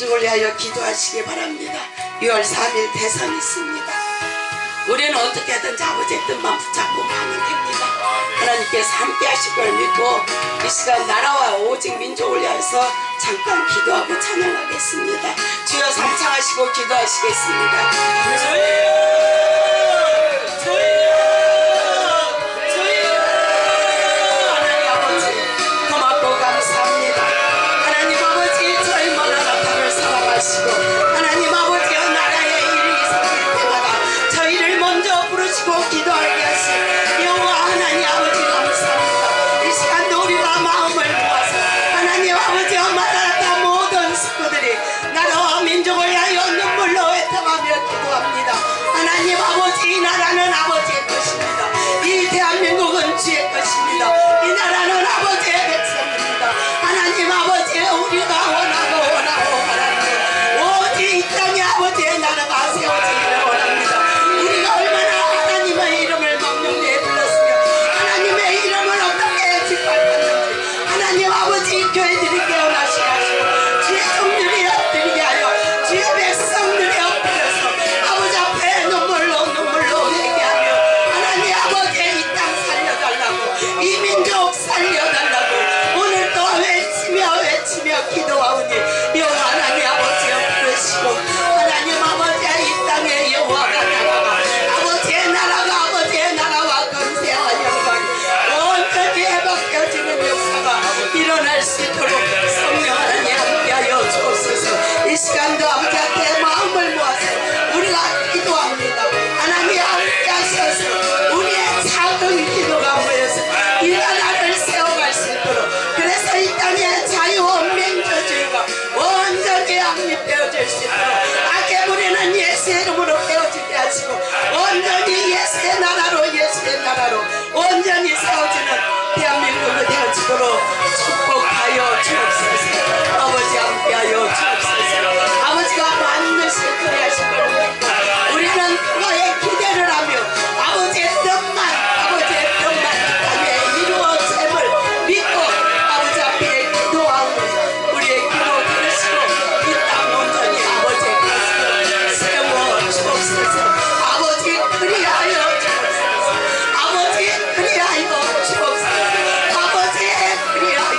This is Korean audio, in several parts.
민족을 위하여 기도하시기 바랍니다. 6월 3일 대선이 있습니다. 우리는 어떻게든지 아버지의 뜻만 붙잡고 가면 됩니다. 하나님께서 함께 하실 걸 믿고 이 시간 나라와 오직 민족을 위해서 잠깐 기도하고 찬양하겠습니다. 주여 삼창하시고 기도하시겠습니다. 하나님 아버지 고맙고 감사합니다. 하나님 아버지 저희만 하나 답을 살아가시고 하나님 아버지 나라의 일이 생길 때마다 저희를 먼저 부르시고 기도하게 하신 여호와 하나님 아버지 감사합니다. 이 시간도 우리가 마음을 모아서 하나님 아버지 마다나타 모든 식구들이 나라와 민족을 위하여 눈물로 애통하며 기도합니다. 하나님 아버지 이 나라는 아버지의 것입니다. 이 대한민국은 주의 것입니다. 이 나라는 아버지의 백성입니다. 하나님 아버지 우리가 원하고 하나님 오직 이 땅에 아버지의 나라가 세워지기를 원합니다. 우리가 얼마나 하나님의 이름을 명령되게 불렀으며 하나님의 이름을 어떻게 짓밟았는지 하나님 아버지 교회들이 깨어나시게 하시고 주의 종들이 엎드리게 하여 주의 백성들이 엎드려서 아버지 앞에 눈물로 회개하며 하나님 아버지 이 땅 살려달라고 이 민족 살려달라고 오늘 또 외치며 기도하오니 여호와 하나님 아버지 부르시고 하나님 아버지 이 땅에 여호와가 나라가 아버지의 나라가 아버지의 나라와 권세와 영광이 온전히 회복되어지는 역사가 일어날 수 있도록 성령 하나님 함께하여 주옵소서. 이 시간도 아버지 앞에 마음을 모아서 우리가 기도합니다. 하나님 함께 하셔서 우리의 작은 기도가 모여서 이 나라를 세워갈 수 있도록 그래서 이 땅에 자유와 민주주의가 온전히 확립되어질 수 있도록 악의 무리는 예수의 이름으로 깨어지게 하시고 온전히 예수의 나라로 온전히 세워지는 대한민국이 되어지도록 축복하여 주옵소서. 아버지 함께하여 주옵소서. 아버지가 반드시 그리하실 걸 믿고 우리는 그거에 기대를 하며 아버지의 뜻만 이 땅에 이루어짐을 믿고 아버지 앞에 기도하고 우리의 기도 들으시고 이 땅 온전히 아버지의 가슴을 세워 주옵소서. 아버지 그리하여 주옵소서. 아버지 그리하여 주옵소서. 아버지 그리하여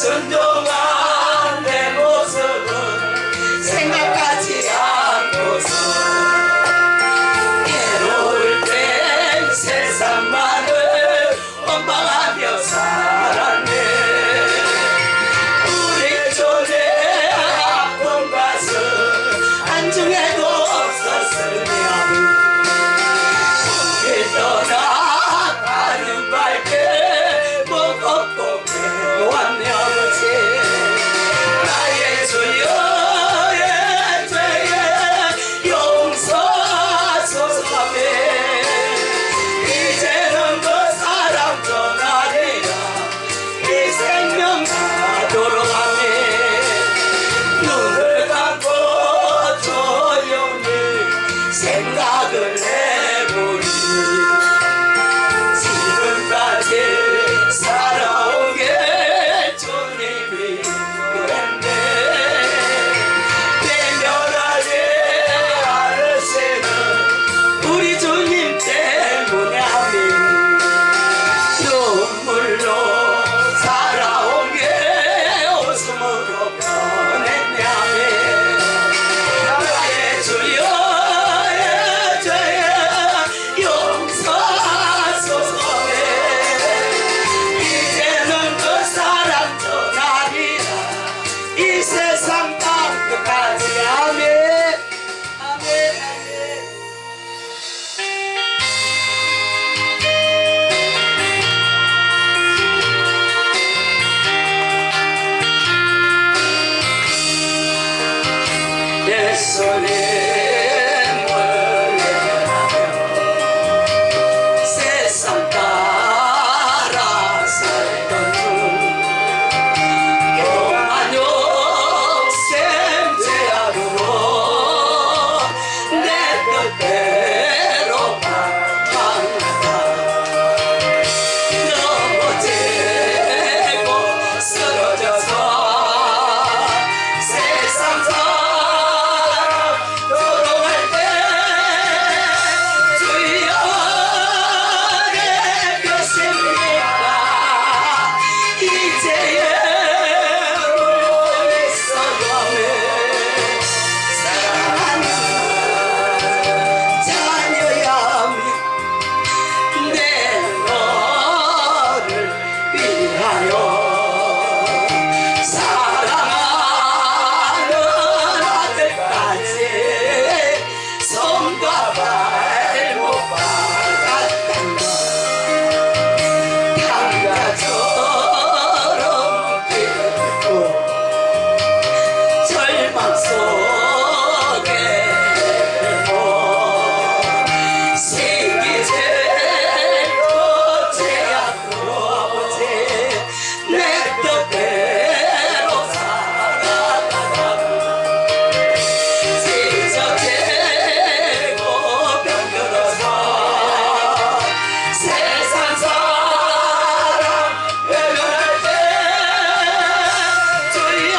순종한 내 모습은 생각하지 않고서 괴로울 땐 세상만을 원망하며 살았네. 우리 존재 아픈 가슴 안중에도 없었으며 우리 떠나가는 발길 무겁고 괴로웠네. 아버지 나의 주여의 죄에 용서하소서. 이제는 그 사랑 떠나리라. 이 생명 가도록 하네. 눈을 감고 조용히 생각을 해보니 지금까지 살아온 게 주님이 그랬네. 외면하지 않으시는 우리 주님 때문에 아멘. 눈물로 살아온 게 웃음으로 변했네. 아멘. 나의 주여의 죄에 용서하소서. 이제는 그 사랑 떠나리라. 이 세상 땅 끝까지. 아멘. 아멘. 아멘. 예수님을 외면하며 세상 따라 살던 중 교만 욕심 죄악으로 내 뜻대로 방황하다 넘어지고 쓰러져서 세상 사랑 돌아갈 때 주여 내 것입니까. 이제야 울고 있어요. 사랑하는 자녀야 내 너를 위하여 사랑하는 아들까지 손과 발못 박았단다. 강가처럼 길고 절망 속에 시기제로 제약으로 아버지 내 뜻대로 살아가다가 지저대고 병들어서 세상 사랑 외면할 때 주여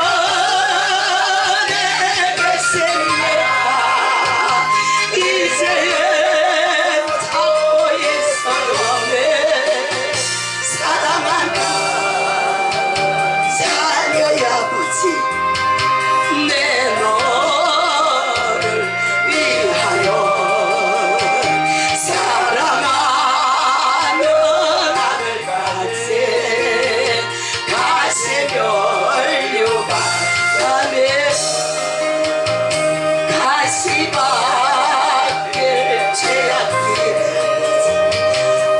내 것입니까. 이제는 찾고 있어요. 사랑하는 자녀야 아버지 내 너를 위하여 사랑하는 아들까지 가시별 유방감에 가시밭길 죄악길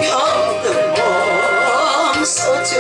병든 몸 소중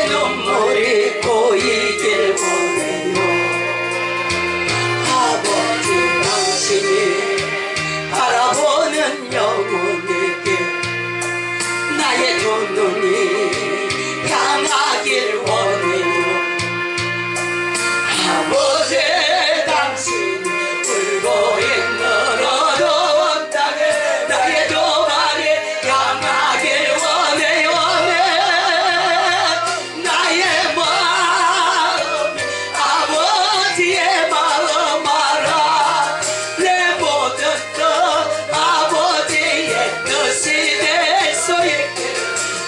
나의 눈물이 고이길 원해요. 아버지 당신이 바라보는 영혼에게 나의 두 눈이 향하길 원해요. 아버지 당신이 울고 있는 어두운 땅에 나의 두 발이 향하길 원해요. 나의 마음이 아버지의 마음 알아. 내 모든 뜻 아버지의 뜻이 될 수 있게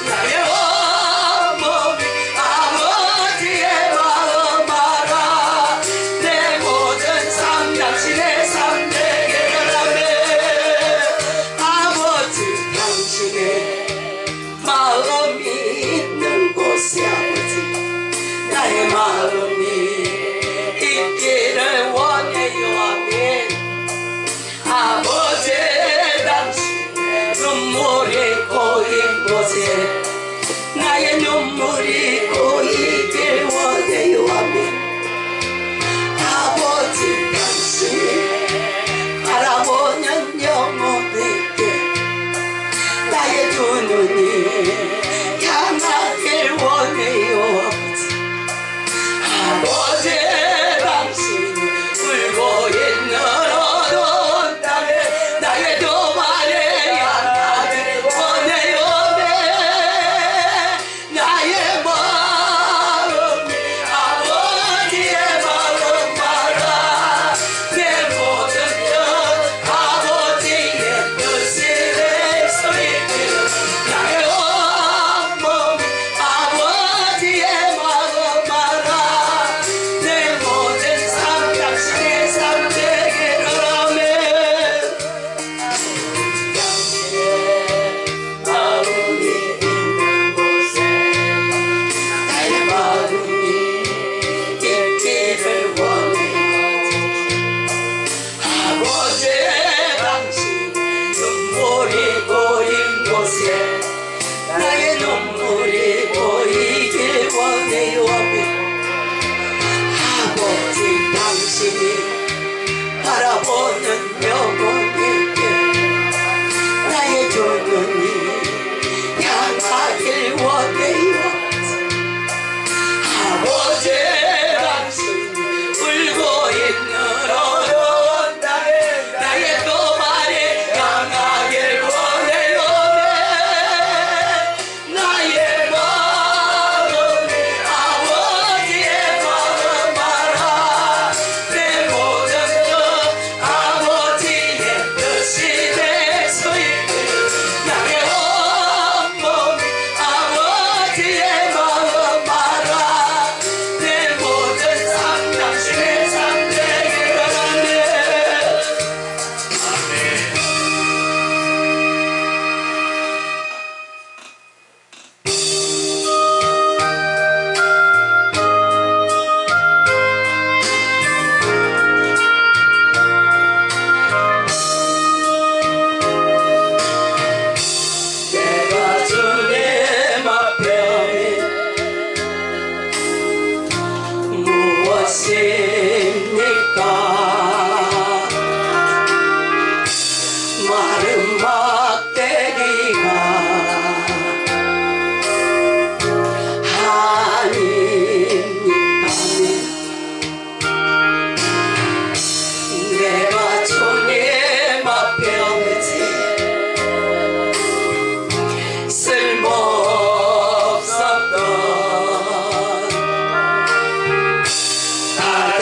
나의 온몸이 아버지의 마음 알아. 내 모든 삶 당신의 삶 되게 하네. 아버지 당신의 마음이 있는 곳에 아버지 나의 마음이 있기를 원해요. 아멘. 아버지 당신의 눈물이 고인 곳에 나의 눈물이 고이길 원해요. 아멘. 아버지 당신이 바라보는 영혼에게 나의 두 눈이 향하길 원해요. 아버지 당신이 울고 있는 어두운 땅에 나의 두 발이 향하길 원해요. 나의 마음이 아버지의 마음 알아. 내 모든 뜻 아버지의 뜻이 될 수 있게 나의 온몸이 아버지의 마음 알아. 내 모든 삶 당신의 삶 되게 하라며. 당신의 마음이 있는 곳에 나의 마음이 있기를 원해요. 아버지 당신의 눈물이 고인 곳에 나의 눈물이 고이길 원해요. 아멘. 아버지 당신이 바라보는 영혼에게 나의 두 눈이 향하길 원해요. 아버지 당신이 울고 있는 어두운 땅에 나의 두 발이 향하길 원해요. 나의 마음이 아버지의 마음 알아. 내 모든 뜻 아버지의 뜻이 될 수 있게 나의 온몸이 아버지의 마음 알아. 내 모든 삶 당신의 삶 되게 하네. 내가 주님 앞에 무엇입니까? 마른 막대기가 아닙니까? 내가 주님 앞에 오지 쓸모없었던 나라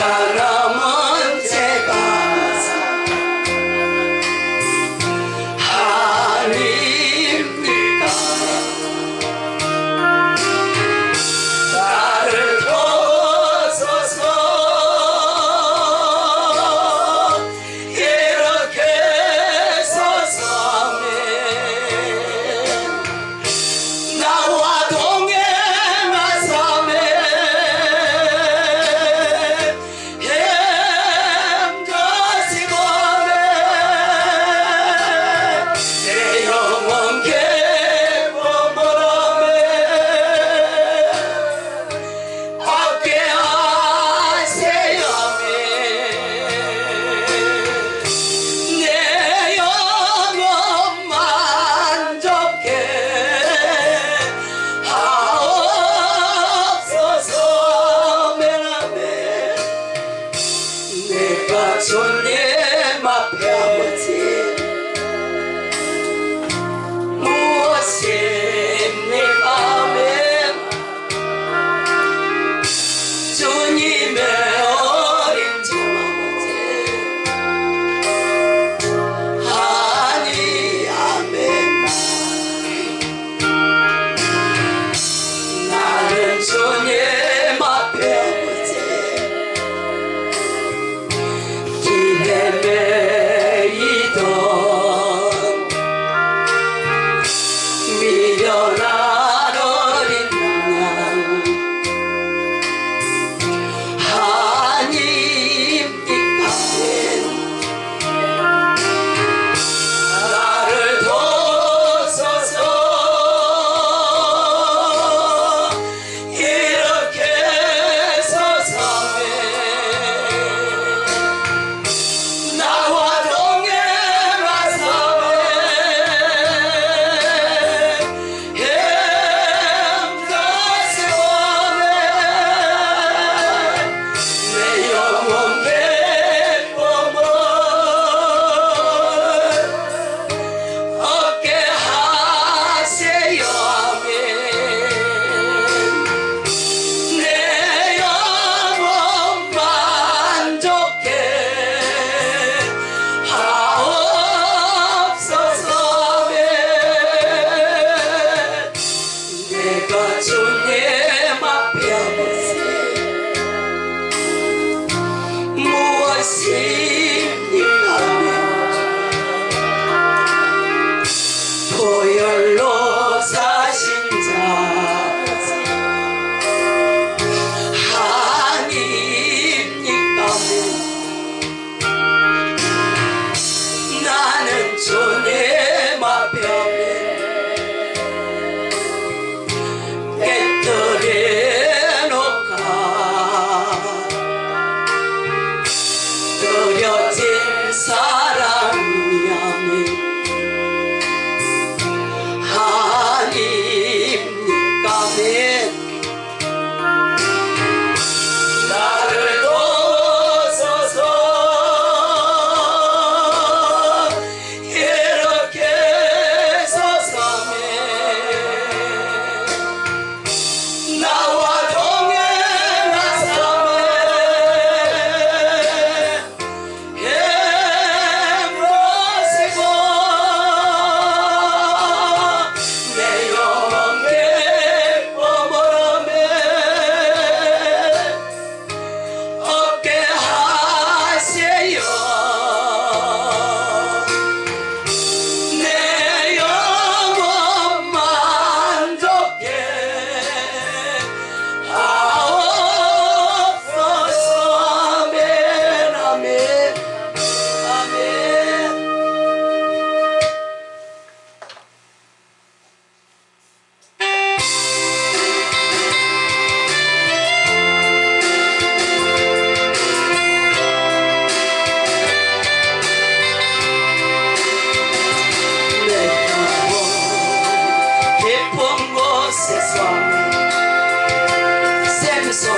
왼손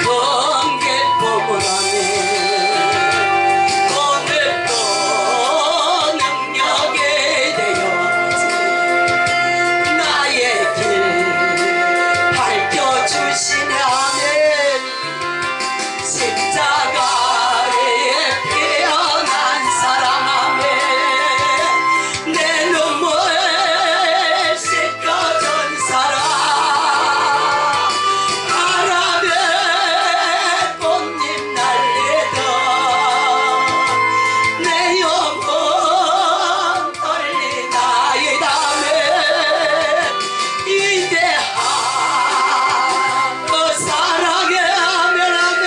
검게 보문하네 오늘도 능력에 되었지 나의 길 밝혀주시네 아멘 십자가에 피어난 사랑 아멘 내 눈물 씻겨준 사랑 바람에 꽃잎 날리던 내 영혼 떨리나이다면 이대한 그 사랑에 하면 아멘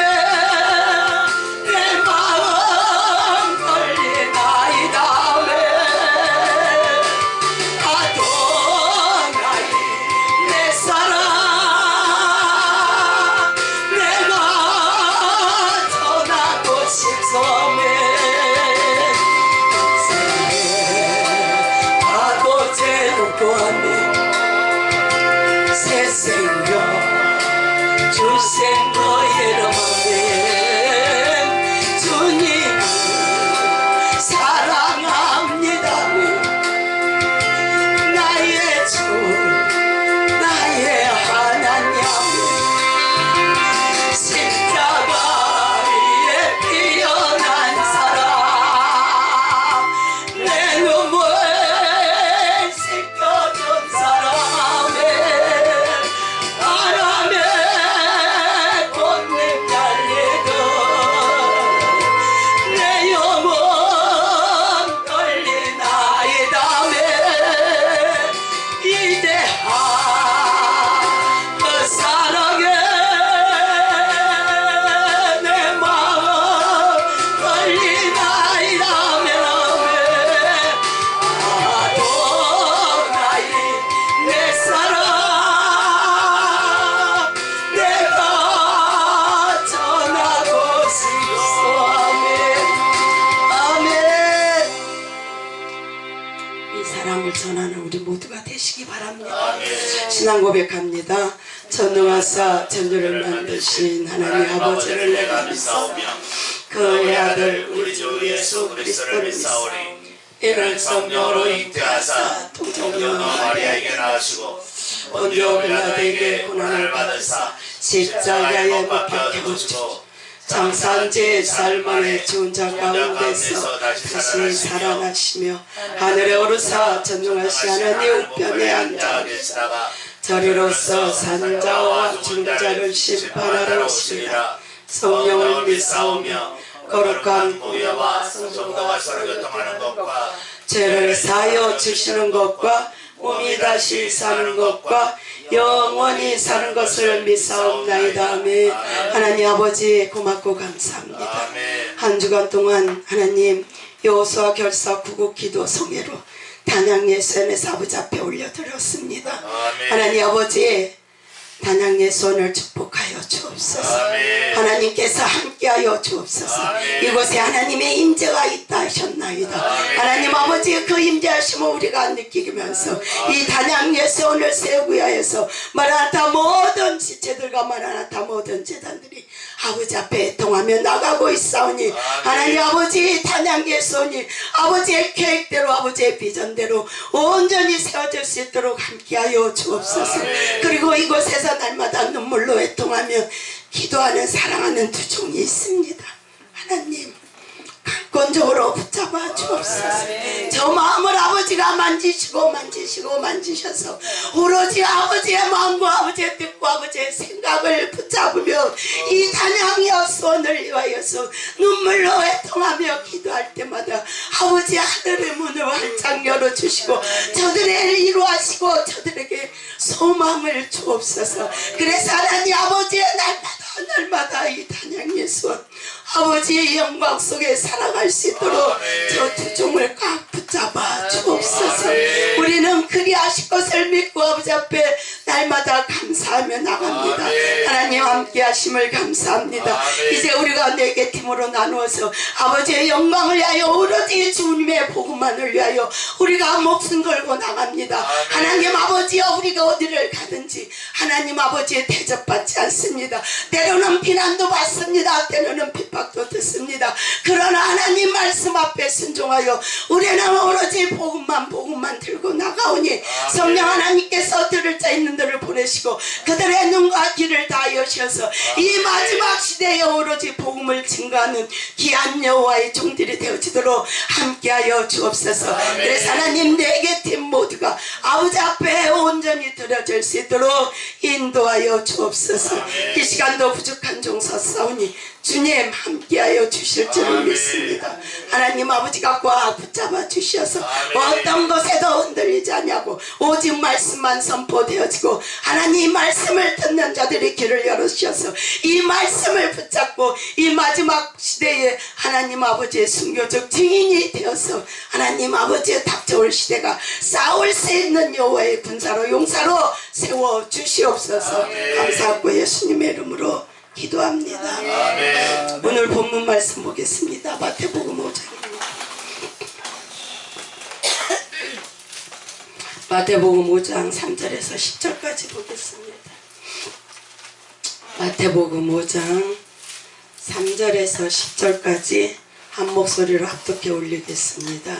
내 마음 떨리나이다면 아도나이 내 사랑 내가 전하고 싶소매 하고 제놓고 왔네 새 생명 주생 너의 이름에 주님을 사랑합니다 나의 주 나의 하나님 십자가에 피어난 사랑 내 눈물 씻겨준 사랑에 바람에 꽃잎 달리던 내 영혼 떨리나이다면 이대한 그 사랑에 내 마음 떨리나이다면 아도나이 내 사랑 내가 전하고 싶소 아멘 아멘 이 사랑을 전하는 우리 모두가 되시기 바랍니다 신앙 고백합니다 전능하사 천주를 만드신 하나님 아버지를 내가 믿사오며 그의 아들 우리 주 예수 그리스도를 믿사오니 이를 성령으로 잉태하사 통정녀 마리아에게 낳으시고 본디오 빌라도에게 고난을 받으사 십자가에 못 박혀 죽으시고 장사한 지 살만의 죽은 자 가운데서 다시 살아나시며 하늘에 오르사 전능하신 하나님 우편에 앉아 계시다가 저리로서 사는 자와 죽은 자를 심판하러 오시리라 성령을 믿사오며 거룩한 보혈과 성도가 서로 교통하는 것과 죄를 사하여 주시는 것과 몸이 다시 사는 것과 영원히 사는 것을 믿사옵나이다 아멘 하나님 아버지 고맙고 감사합니다 한 주간 동안 하나님 여호수아 결사 구국 기도 성회로 단양 예수님의 아버지 앞에 올려드렸습니다 하나님 아버지 단양 예수님을 축복하여 주옵소서 하나님께서 함께하여 주옵소서 이곳에 하나님의 임재가 있다 하셨나이다 하나님 아버지 그 임재하심을 우리가 느끼면서 이 단양 예수원을 세우야해서 마라나타 모든 지체들과 마라나타 모든 재단들이 아버지 앞에 애통하며 나가고 있사오니 하나님 아버지 단양 예수원이 아버지의 계획대로 아버지의 비전대로 온전히 세워질 수 있도록 함께하여 주옵소서 그리고 이곳에서 날마다 눈물로 애통하며 기도하는 사랑하는 두 종이 있습니다 하나님 강권적으로 붙잡아 주옵소서 저 마음을 아버지가 만지셔서 오로지 아버지의 마음과 아버지의 뜻과 아버지의 생각을 붙잡으며 이 단양 여수원을 위하여서 눈물로 애통하며 기도할 때마다 아버지 하늘의 문을 활짝 열어주시고 저들의 일을 이루하시고 저들에게 소망을 주옵소서 그래서 하나님 아버지의 날마다 이 단양 예수원 아버지의 영광 속에 살아갈 수 있도록 저 두 종을 꽉 붙잡아 주옵소서 우리는 그리하실 것을 믿고 아버지 앞에 날마다 감사하며 나갑니다 하나님 하나님 함께 하심을 감사합니다. 이제 우리가 네 개 팀으로 나누어서 아버지의 영광을 위하여 오로지 주님의 복음만을 위하여 우리가 목숨 걸고 나갑니다. 하나님 아버지여, 우리가 어디를 가든지 하나님 아버지의 대접받지 않습니다. 때로는 비난도 받습니다. 때로는 핍박도 듣습니다. 그러나 하나님 말씀 앞에 순종하여 우리는 오로지 복음만 들고 나가오니 성령 하나님께서 들을 자 있는 들을 보내시고 그들의 눈과 귀를 다 여셔서 이 마지막 시대에 오로지 복음을 증거하는 귀한 여호와의 종들이 되어지도록 함께하여 주옵소서. 그래서 하나님 네 개 팀 모두가 아버지 앞에 온전히 드려질 수 있도록 인도하여 주옵소서. 이 시간도 부족한 종사사오니 주님 함께하여 주실 줄을 믿습니다. 하나님 아버지가 꽉 붙잡아 주셔서 어떤 것에도 흔들리지 않냐고 오직 말씀만 선포되어지고 하나님 말씀을 듣는 자들의 귀를 열어주셔서 이 말씀을 붙잡고 이 마지막 시대에 하나님 아버지의 순교적 증인이 되어서 하나님 아버지의 닥쳐올 시대가 싸울 수 있는 여호와의 군사로 용사로 세워주시옵소서. 감사하고 예수님의 이름으로 기도합니다. 아멘. 오늘 본문 말씀 보겠습니다. 마태복음 5장입니다. 마태복음 5장 3절에서 10절까지 보겠습니다. 마태복음 5장 3절에서 10절까지 한 목소리로 합독해 올리겠습니다.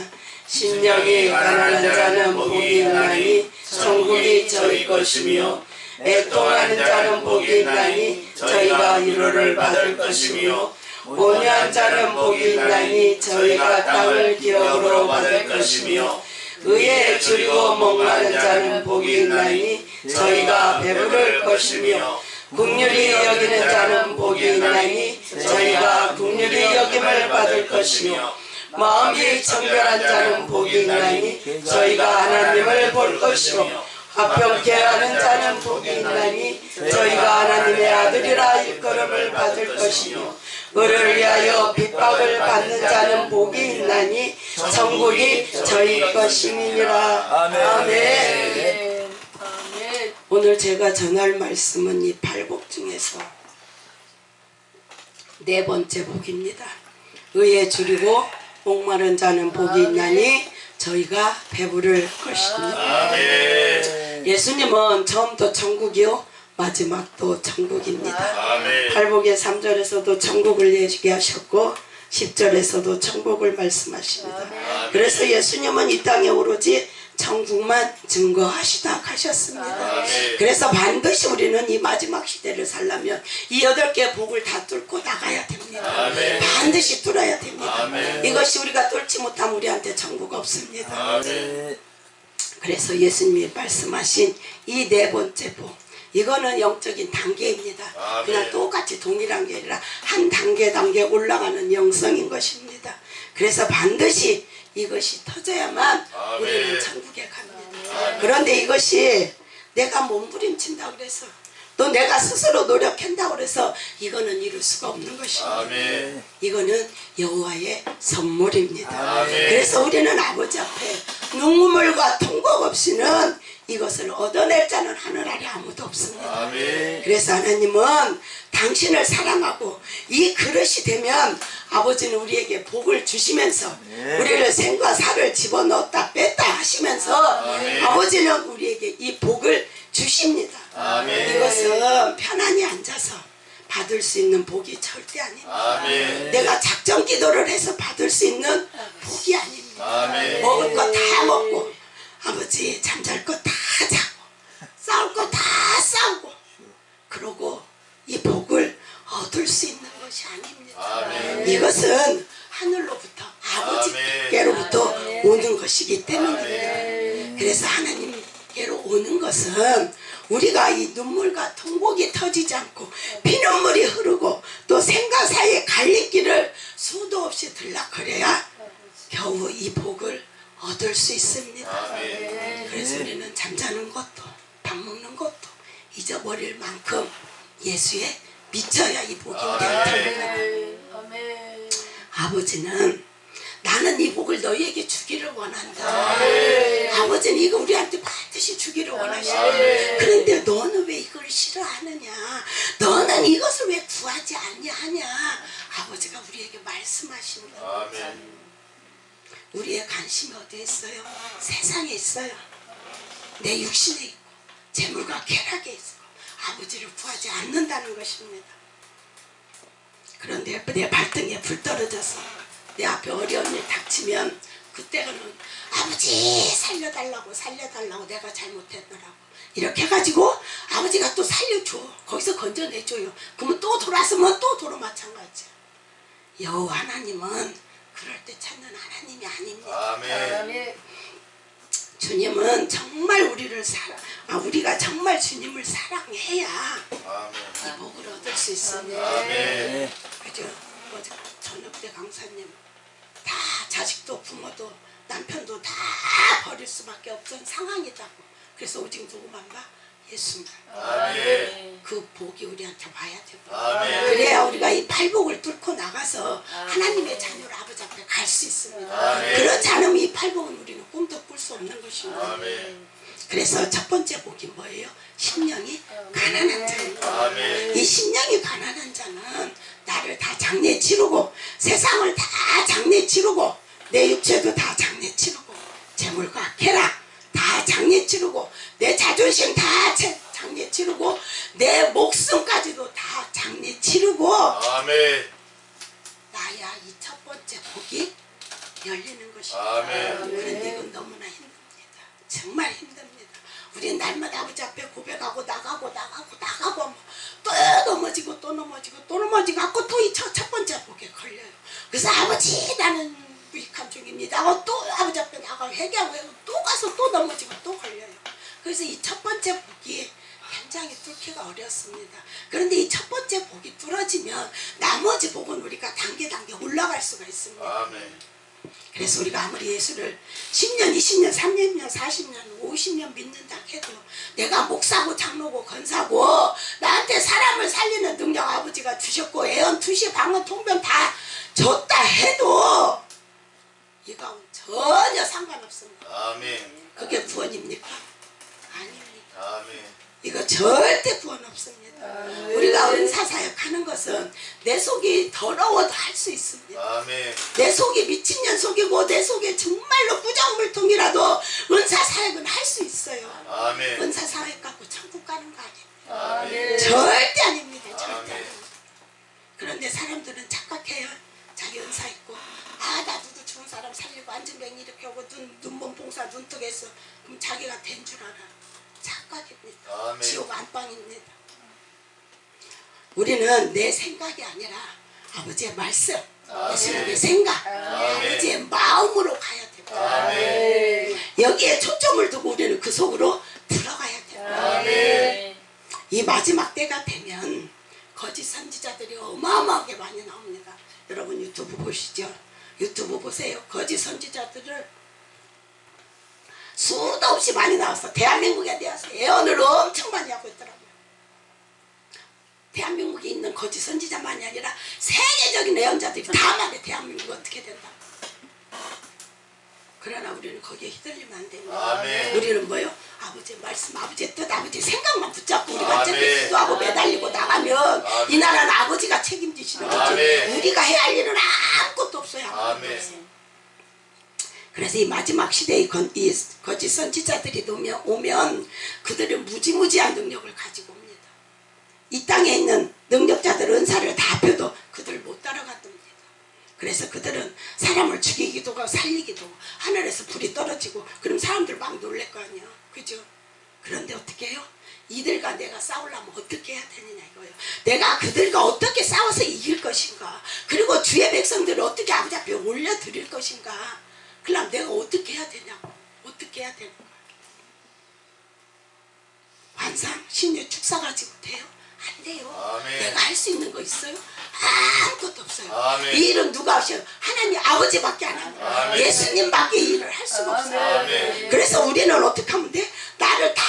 심령이 가난한 자는 복이 있나니 천국이 저희 것이며 애통하는 자는 복이 있나니 저희가 위로를 받을 것이며 온유한 자는 복이 있나니 저희가 땅을 기업으로 받을 것이며 의에 줄이고 목마른 자는 복이 있나니 저희가 배부를 것이며 긍휼히 여기는 자는 복이 있나니 저희가 긍휼히 여김을 받을 것이며 마음이 청결한 자는 복이 있나니 저희가 하나님을 볼 것이며 화평케 하는 자는 복이 있나니 저희가 하나님의 아들이라 일컬음을 받을 것이며 의를 위하여 핍박을 받는 자는 복이 있나니 천국이 저희 것임이니라. 아멘. 오늘 제가 전할 말씀은 이 8복 중에서 네 번째 복입니다. 의에 줄이고 목마른 자는 복이 있나니 저희가 배부를 것입니다. 아멘. 예수님은 처음부터 천국이요 마지막도 천국입니다. 아멘. 8복의 3절에서도 천국을 얘기하게 하셨고 10절에서도 천국을 말씀하십니다. 아멘. 그래서 예수님은 이 땅에 오로지 천국만 증거하시다 가셨습니다. 아멘. 그래서 반드시 우리는 이 마지막 시대를 살려면 이 8개의 복을 다 뚫고 나가야 됩니다. 아멘. 반드시 뚫어야 됩니다. 아멘. 이것이 우리가 뚫지 못하면 우리한테 천국 없습니다. 아멘. 그래서 예수님이 말씀하신 이 네 번째 복, 이거는 영적인 단계입니다. 아멘. 그냥 똑같이 동일한 게 아니라 한 단계 올라가는 영성인 것입니다. 그래서 반드시 이것이 터져야만 아멘. 우리는 천국에 갑니다. 아멘. 그런데 이것이 내가 몸부림친다고 그래서 또 내가 스스로 노력한다고 그래서 이거는 이룰 수가 없는 것입니다. 아멘. 이거는 여호와의 선물입니다. 아멘. 그래서 우리는 아버지 앞에 눈물과 통곡 없이는 이것을 얻어낼 자는 하늘 아래 아무도 없습니다. 아멘. 그래서 하나님은 당신을 사랑하고 이 그릇이 되면 아버지는 우리에게 복을 주시면서 우리를 생과 사를 집어넣었다 뺐다 하시면서 아버지는 우리에게 이 복을 주십니다. 아멘. 이것은 편안히 앉아서 받을 수 있는 복이 절대 아닙니다. 아멘. 내가 작정 기도를 해서 받을 수 있는 복이 아닙니다. 아멘. 먹을 거 다 먹고 아버지 잠잘 거 다 자고 싸울 거 다 싸우고 그러고 이 복을 얻을 수 있는 것이 아닙니다. 아멘. 이것은 하늘로부터 아버지께로부터 오는 것이기 때문입니다. 그래서 하나님께로 오는 것은 우리가 이 눈물과 통곡이 터지지 않고 피눈물이 흐르고 또 생과 사이의 갈림길을 수도 없이 들락거려야 겨우 이 복을 얻을 수 있습니다. 아멘. 그래서 우리는 잠자는 것도 밥 먹는 것도 잊어버릴 만큼 예수에 미쳐야 이 복이 우리한테 옵니다. 아버지는 나는 이 복을 너희에게 주기를 원한다. 아멘. 아버지는 이거 우리한테 반드시 주기를 원하시네. 그런데 너는 왜 이걸 싫어하느냐? 너는 너는 이것을 왜 구하지 아니하냐. 아버지가 우리에게 말씀하시는 거예요. 아멘. 우리의 관심이 어디에 있어요? 세상에 있어요. 내 육신에 있고 재물과 쾌락에 있고 아버지를 구하지 않는다는 것입니다. 그런데 내 발등에 불 떨어져서 내 앞에 어려운 일 닥치면 그때는 아버지 살려달라고 내가 잘못했더라고 이렇게 해가지고 아버지가 또 살려줘. 거기서 건져내줘요. 그러면 또 돌아서면 또 도로 마찬가지야. 여호와 하나님은 그럴 때 찾는 하나님이 아닙니다. 아멘. 주님은 정말 우리가 정말 주님을 사랑해야 아멘. 이 복을 얻을 수 있습니다. 아멘. 그죠? 어제 저녁 때 강사님 다 자식도 부모도 남편도 다 버릴 수밖에 없던 상황이다고. 그래서 오직 누구만 봐? 예수만. 아멘. 그 복이 우리한테 와야 됩니다. 아멘. 그래야 우리가 이 팔복을 뚫고 나가서 하나님의 자녀로 아버지 앞에 갈 수 있습니다. 아멘. 그렇지 않으면 이 팔복은 우리는 꿈도 꿀 수 없는 것입니다. 아멘. 그래서 첫 번째 복이 뭐예요? 심령이 가난한 자입니다. 아멘. 이 심령이 가난한 자는 나를 다 장례 치르고 세상을 다 장례 치르고 내 육체도 다 장례 치르고 재물과 쾌락 다 장례 치르고 내 자존심 다 장례 치르고 내 목숨까지도 다 장례 치르고 아멘. 나야 이 첫 번째 복이 열리는 것입니다. 아멘. 그런데 이건 너무나 힘듭니다. 정말 힘듭니다. 우리는 날마다 아버지 앞에 고백하고 나가고 또 넘어지고 또 넘어지고 또 이 첫 번째 복에 걸려요. 그래서 아버지 나는 무익한 중입니다 하고 또 아버지 앞에 나가고 회개하고 또 가서 또 넘어지고 또 걸려요. 그래서 이 첫 번째 복이 굉장히 뚫기가 어렵습니다. 그런데 이 첫 번째 복이 뚫어지면 나머지 복은 우리가 단계 올라갈 수가 있습니다. 아멘. 그래서 우리가 아무리 예수를 10년, 20년, 30년, 40년, 50년 믿는다 해도 내가 목사고 장로고 권사고 나한테 사람을 살리는 능력 아버지가 주셨고 애언, 투시, 방언, 통변 다 줬다 해도 이건 전혀 상관없습니다. 아멘. 그게 구원입니까? 아닙니다. 아멘. 이거 절대 구원 없습니다. 우리가 은사 사역하는 것은 내 속이 더러워도 할 수 있습니다. 아멘. 내 속이 미친년 속이고 내 속에 정말로 부정물통이라도 은사 사역은 할 수 있어요. 아멘. 은사 사역 갖고 천국 가는 거 아니에요. 아멘. 절대 아닙니다. 절대 아멘. 아닙니다. 그런데 사람들은 착각해요. 자기 은사 있고 나 누구 죽은 사람 살리고 안전병 이렇게 하고 눈먼 봉사 눈뜨겠어. 그럼 자기가 된 줄 알아. 착각입니다. 아멘. 지옥 안방입니다. 우리는 내 생각이 아니라 아버지의 말씀, 예수님의 생각, 아버지의 마음으로 가야 됩니다. 아멘. 여기에 초점을 두고 우리는 그 속으로 들어가야 됩니다. 아멘. 이 마지막 때가 되면 거짓 선지자들이 어마어마하게 많이 나옵니다. 여러분 유튜브 보시죠. 유튜브 보세요. 거짓 선지자들을 수도 없이 많이 나와서 대한민국에 대해서 예언을 엄청 많이 하고 있더라고요. 대한민국에 있는 거짓 선지자만이 아니라 세계적인 예언자들이 다 말해. 대한민국 어떻게 된다. 그러나 우리는 거기에 휘둘리면 안 됩니다. 아멘. 우리는 뭐요? 아버지의 말씀, 아버지의 뜻, 아버지의 생각만 붙잡고 우리가 아멘. 어차피 기도하고 매달리고 나가면 아멘. 이 나라는 아버지가 책임지시는 거지. 아멘. 우리가 해야 할 일은 아무것도 없어요. 아무것도 아멘. 없어요. 그래서 이 마지막 시대의 이 거짓 선지자들이 오면 그들은 무지무지한 능력을 가지고 옵니다. 이 땅에 있는 능력자들 은사를 다 펴도 그들 못 따라간답니다. 그래서 그들은 사람을 죽이기도 하고 살리기도 하고 하늘에서 불이 떨어지고 그럼 사람들 막 놀랄 거 아니야. 그죠? 그런데 어떻게 해요? 이들과 내가 싸우려면 어떻게 해야 되느냐 이거예요. 내가 그들과 어떻게 싸워서 이길 것인가. 그리고 주의 백성들을 어떻게 아버지 앞에 올려드릴 것인가. 그럼 내가 어떻게 해야 되냐고. 어떻게 해야 되는 거야. 환상, 신유, 축사 가지고 돼요? 안 돼요. 아멘. 내가 할 수 있는 거 있어요? 아무것도 없어요. 아멘. 이 일은 누가 하셔요? 하나님 아버지밖에 안 합니다. 아멘. 예수님밖에 이 일을 할 수가 없어요. 아멘. 그래서 우리는 어떻게 하면 돼? 나를 다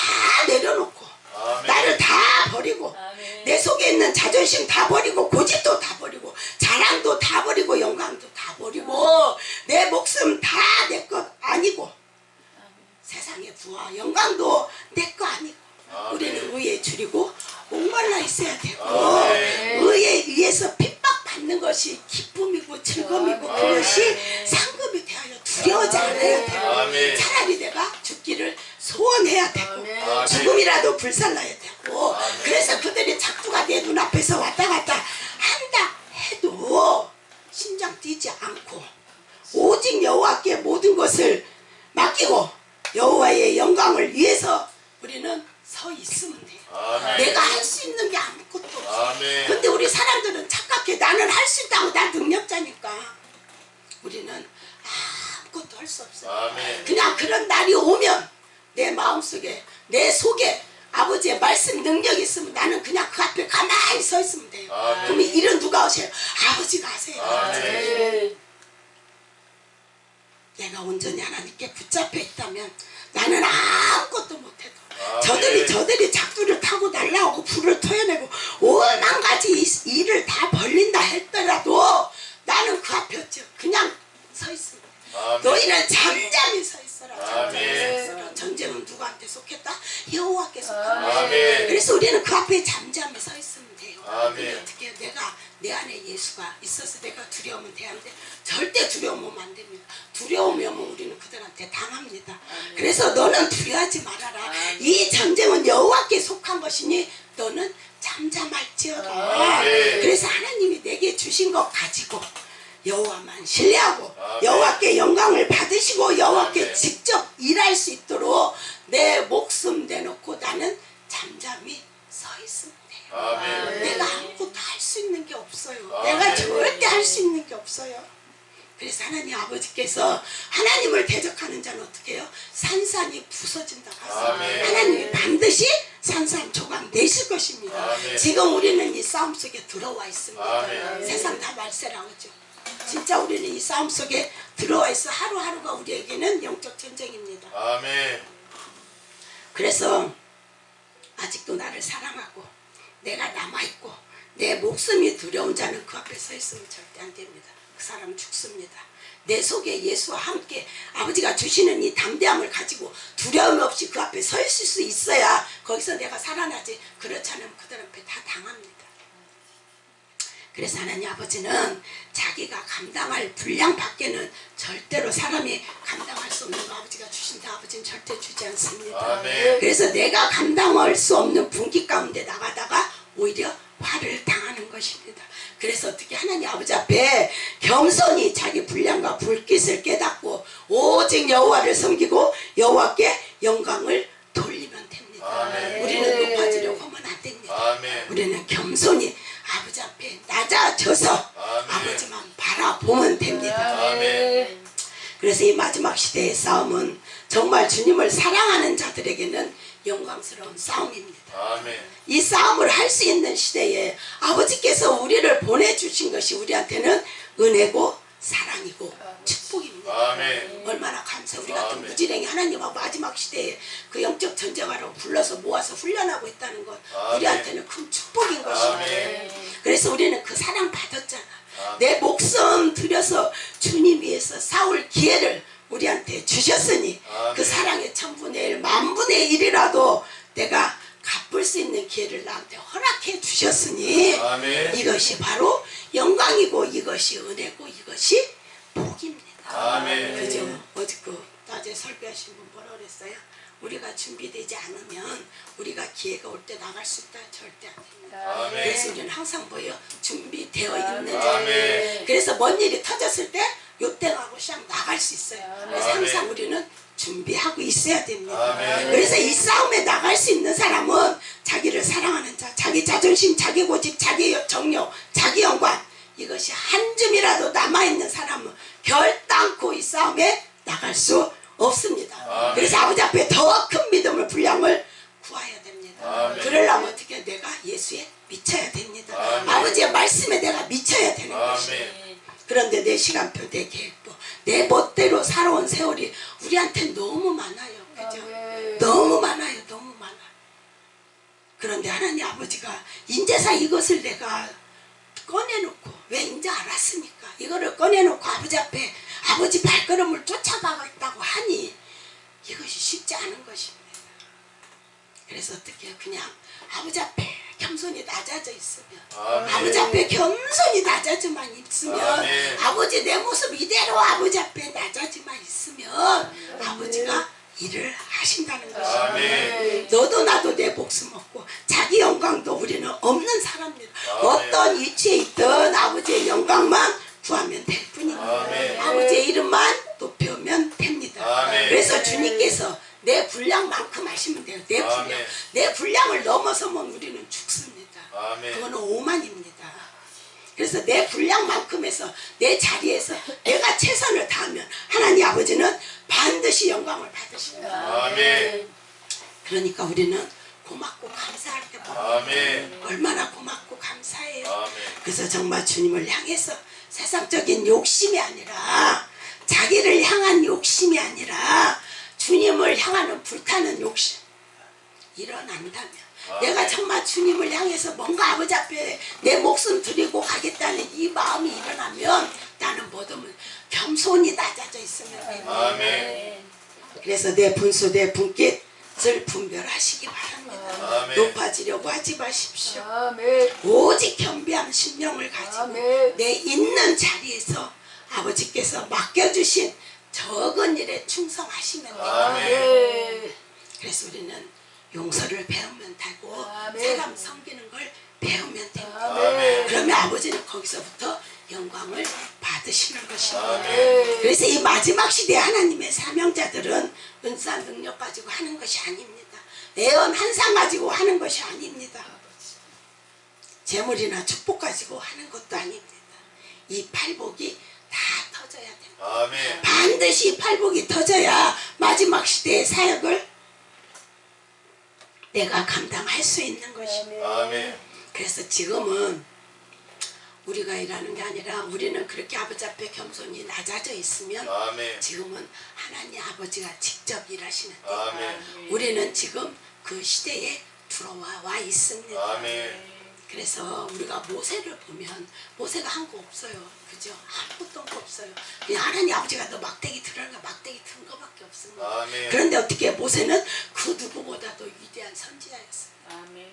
내려놓고 아멘. 나를 다 버리고 아멘. 내 속에 있는 자존심 다 버리고 고집도 다 버리고 자랑도 다 버리고 영광도 다 버리고 내 목숨 다 내 것 아니고 세상의 부와 영광도 내 거 아니고 아멘. 우리는 의에 줄이고 목말라 있어야 되고 아멘. 앞에서 왔다 갔다 한다 해도 심장 뛰지 않고 오직 여호와께 모든 것을 맡기고 여호와의 영광을 위해서 우리는 서 있으면 돼요. 아멘. 내가 할 수 있는 게 아무것도 없어. 아멘. 근데 우리 사람들은 착각해. 나는 할 수 있다고. 나 능력자니까. 우리는 아무것도 할 수 없어요. 아멘. 그냥 그런 날이 오면 내 마음속에 내 속에 아버지의 말씀 능력이 있으면 나는 그냥 그 앞에 가만히 서 있으면 돼요. 아멘. 그럼 일은 누가 하세요? 아버지가 하세요. 아멘. 내가 온전히 하나님께 붙잡혀 있다면 나는 아무것도 못해도 아멘. 저들이 작두를 타고 날라오고 불을 토해내고 오만 가지 일을 다 벌린다 했더라도 나는 그 앞에 없죠. 그냥 서 있습니다. 아멘. 너희는 잠잠히 서 있어라. 잠잠히 아멘. 서 있어라. 전쟁은 누구한테 속했다? 여호와께 속한다. 아멘. 그래서 우리는 그 앞에 잠잠히 서 있으면 돼요. 아멘. 근데 어떻게 내가 내 안에 예수가 있어서 내가 두려우면 대하는데 절대 두려우면 안 됩니다. 두려우면 우리는 그들한테 당합니다. 그래서 너는 두려워하지 말아라. 이 전쟁은 여호와께 속한 것이니 너는 잠잠할지어다. 아멘. 그래서 하나님이 내게 주신 것 가지고 여호와만 신뢰하고 아멘. 여호와께 영광을 받으시고 여호와께 아멘. 직접 일할 수 있도록 내 목숨 내놓고 나는 잠잠히 서 있으면 돼요. 아멘. 내가 아무것도 할 수 있는 게 없어요. 아멘. 내가 절대 할 수 있는 게 없어요. 그래서 하나님 아버지께서 하나님을 대적하는 자는 어떻게 해요? 산산이 부서진다고 하세요. 아멘. 하나님이 반드시 산산조각 내실 것입니다. 아멘. 지금 우리는 이 싸움 속에 들어와 있습니다. 아멘. 세상 다 말세라고 하죠. 진짜 우리는 이 싸움 속에 들어와 있어. 하루하루가 우리에게는 영적 전쟁입니다. 아멘. 그래서 아직도 나를 사랑하고 내가 남아있고 내 목숨이 두려운 자는 그 앞에 서 있으면 절대 안 됩니다. 그 사람 죽습니다. 내 속에 예수와 함께 아버지가 주시는 이 담대함을 가지고 두려움 없이 그 앞에 서 있을 수 있어야 거기서 내가 살아나지. 그렇지 않으면 그들 앞에 다 당합니다. 그래서 하나님 아버지는 자기가 감당할 분량 밖에는 절대로 사람이 감당할 수 없는 거 아버지가 주신다. 아버지는 절대 주지 않습니다. 아멘. 그래서 내가 감당할 수 없는 분기 가운데 나가다가 오히려 화를 당하는 것입니다. 그래서 어떻게 하나님 아버지 앞에 겸손히 자기 분량과 불깃을 깨닫고 오직 여호와를 섬기고 여호와께 영광을 돌리면 됩니다. 아멘. 우리는 높아지려고 하면 안 됩니다. 아멘. 우리는 겸손히 아버지 앞에 낮아져서 아멘. 아버지만 바라보면 됩니다. 아멘. 그래서 이 마지막 시대의 싸움은 정말 주님을 사랑하는 자들에게는 영광스러운 싸움입니다. 아멘. 이 싸움을 할 수 있는 시대에 아버지께서 우리를 보내주신 것이 우리한테는 은혜고 사랑이고 축복입니다. 아멘. 얼마나 감사. 우리 같은 아멘. 무지랭이 하나님하고 마지막 시대에 그 영적 전쟁하러 불러서 모아서 훈련하고 있다는 것 아멘. 우리한테는 큰 축복인 것입니다. 아멘. 그래서 우리는 그 사랑 받았잖아. 아멘. 내 목숨 들여서 주님 위해서 싸울 기회를 우리한테 주셨으니 아멘. 그 사랑의 1000분의 1, 10,000분의 1이라도 내가 갚을 수 있는 기회를 나한테 허락해 주셨으니 아멘. 이것이 바로 영광이고 이것이 은혜고 이것이 복입니다. 아멘. 그죠? 어제 낮에 설교하신 분 뭐라 그랬어요? 우리가 준비되지 않으면 우리가 기회가 올 때 나갈 수 있다. 절대 안 됩니다. 아멘. 그래서 우리는 항상 뭐예요? 준비되어 있는 자. 아멘. 그래서 뭔 일이 터졌을 때 요땡하고 샥 나갈 수 있어요. 그래서 아멘. 항상 우리는 준비하고 있어야 됩니다. 아멘. 그래서 이 싸움에 나갈 수 있는 사람은 자기를 사랑하는 자, 자기 자존심, 자기 고집, 자기 정욕, 자기 영광 이것이 한 줌이라도 남아있는 사람은 결단코 이 싸움에 나갈 수 없습니다. 아멘. 그래서 아버지 앞에 더 큰 믿음을 분량을 구해야 됩니다. 아멘. 그러려면 어떻게 내가 예수에 미쳐야 됩니다. 아멘. 아버지의 말씀에 내가 미쳐야 되는 것입니다. 아멘. 그런데 내 시간표, 내 계획표, 내 멋대로 살아온 세월이 우리한테 너무 많아요. 그죠? 너무 많아요. 너무 많아. 그런데 하나님 아버지가 인제사 이것을 내가 꺼내놓고 왜 인제 알았으니까 이거를 꺼내놓고 아버지 앞에 아버지 발걸음을 쫓아가겠다고 하니 이것이 쉽지 않은 것입니다. 그래서 어떻게 해요? 그냥 아버지 앞에 겸손히 낮아져 있으면 아멘. 아버지 앞에 겸손히 낮아져만 있으면 아멘. 아버지 내 모습 이대로 아버지 앞에 낮아지만 있으면 아버지가 일을 하신다는 것입니다. 아멘. 너도 나도 내 목숨 없고 자기 영광도 우리는 없는 사람입니다. 어떤 위치에 있든 아버지의 영광만 구하면 될 뿐입니다. 아멘. 아버지의 이름만 높여오면 됩니다. 아멘. 그래서 주님께서 내 분량만큼 하시면 돼요. 내 분량. 아멘. 내 분량을 넘어서면 우리는 죽습니다. 아멘. 그거는 오만입니다. 그래서 내 분량만큼 해서 내 자리에서 내가 최선을 다하면 하나님 아버지는 반드시 영광을 받으십니다. 아멘. 그러니까 우리는 고맙고 감사할 때보다 아멘. 얼마나 고맙고 감사해요. 아멘. 그래서 정말 주님을 향해서 세상적인 욕심이 아니라 자기를 향한 욕심이 아니라 주님을 향하는 불타는 욕심 일어난다면 내가 정말 주님을 향해서 뭔가 아버지 앞에 내 목숨 드리고 가겠다는 이 마음이 일어나면 나는 뭐든 겸손히 낮아져 있으면 돼요. 아멘. 그래서 내 분수 내 분깃을 분별하시기 바랍니다. 아멘. 높아지려고 하지 마십시오. 아멘. 오직 겸비한 심령을 가지고 아멘. 내 있는 자리에서 아버지께서 맡겨주신 적은 일에 충성하시면 돼요. 아멘. 그래서 우리는 용서를 배우면 되고 아멘. 사람 섬기는 걸 배우면 됩니다. 아멘. 그러면 아버지는 거기서부터 영광을 받으시는 것입니다. 아멘. 그래서 이 마지막 시대 하나님의 사명자들은 은사 능력 가지고 하는 것이 아닙니다. 애언 한상 가지고 하는 것이 아닙니다. 재물이나 축복 가지고 하는 것도 아닙니다. 이 팔복이 다 터져야 됩니다. 아멘. 반드시 팔복이 터져야 마지막 시대의 사역을 내가 감당할 수 있는 것입니다. 아멘. 그래서 지금은 우리가 일하는 게 아니라 우리는 그렇게 아버지 앞에 겸손히 낮아져 있으면 아멘. 지금은 하나님 아버지가 직접 일하시는데 아멘. 우리는 지금 그 시대에 들어와 있습니다. 아멘. 그래서 우리가 모세를 보면 모세가 한 거 없어요. 그죠? 아무것도 한 거 없어요. 그냥 하나님 아버지가 너 막대기 들으라니까 막대기 든 거밖에 없습니다. 아멘. 그런데 어떻게 모세는 그 누구보다도 위대한 선지자였어요. 아멘.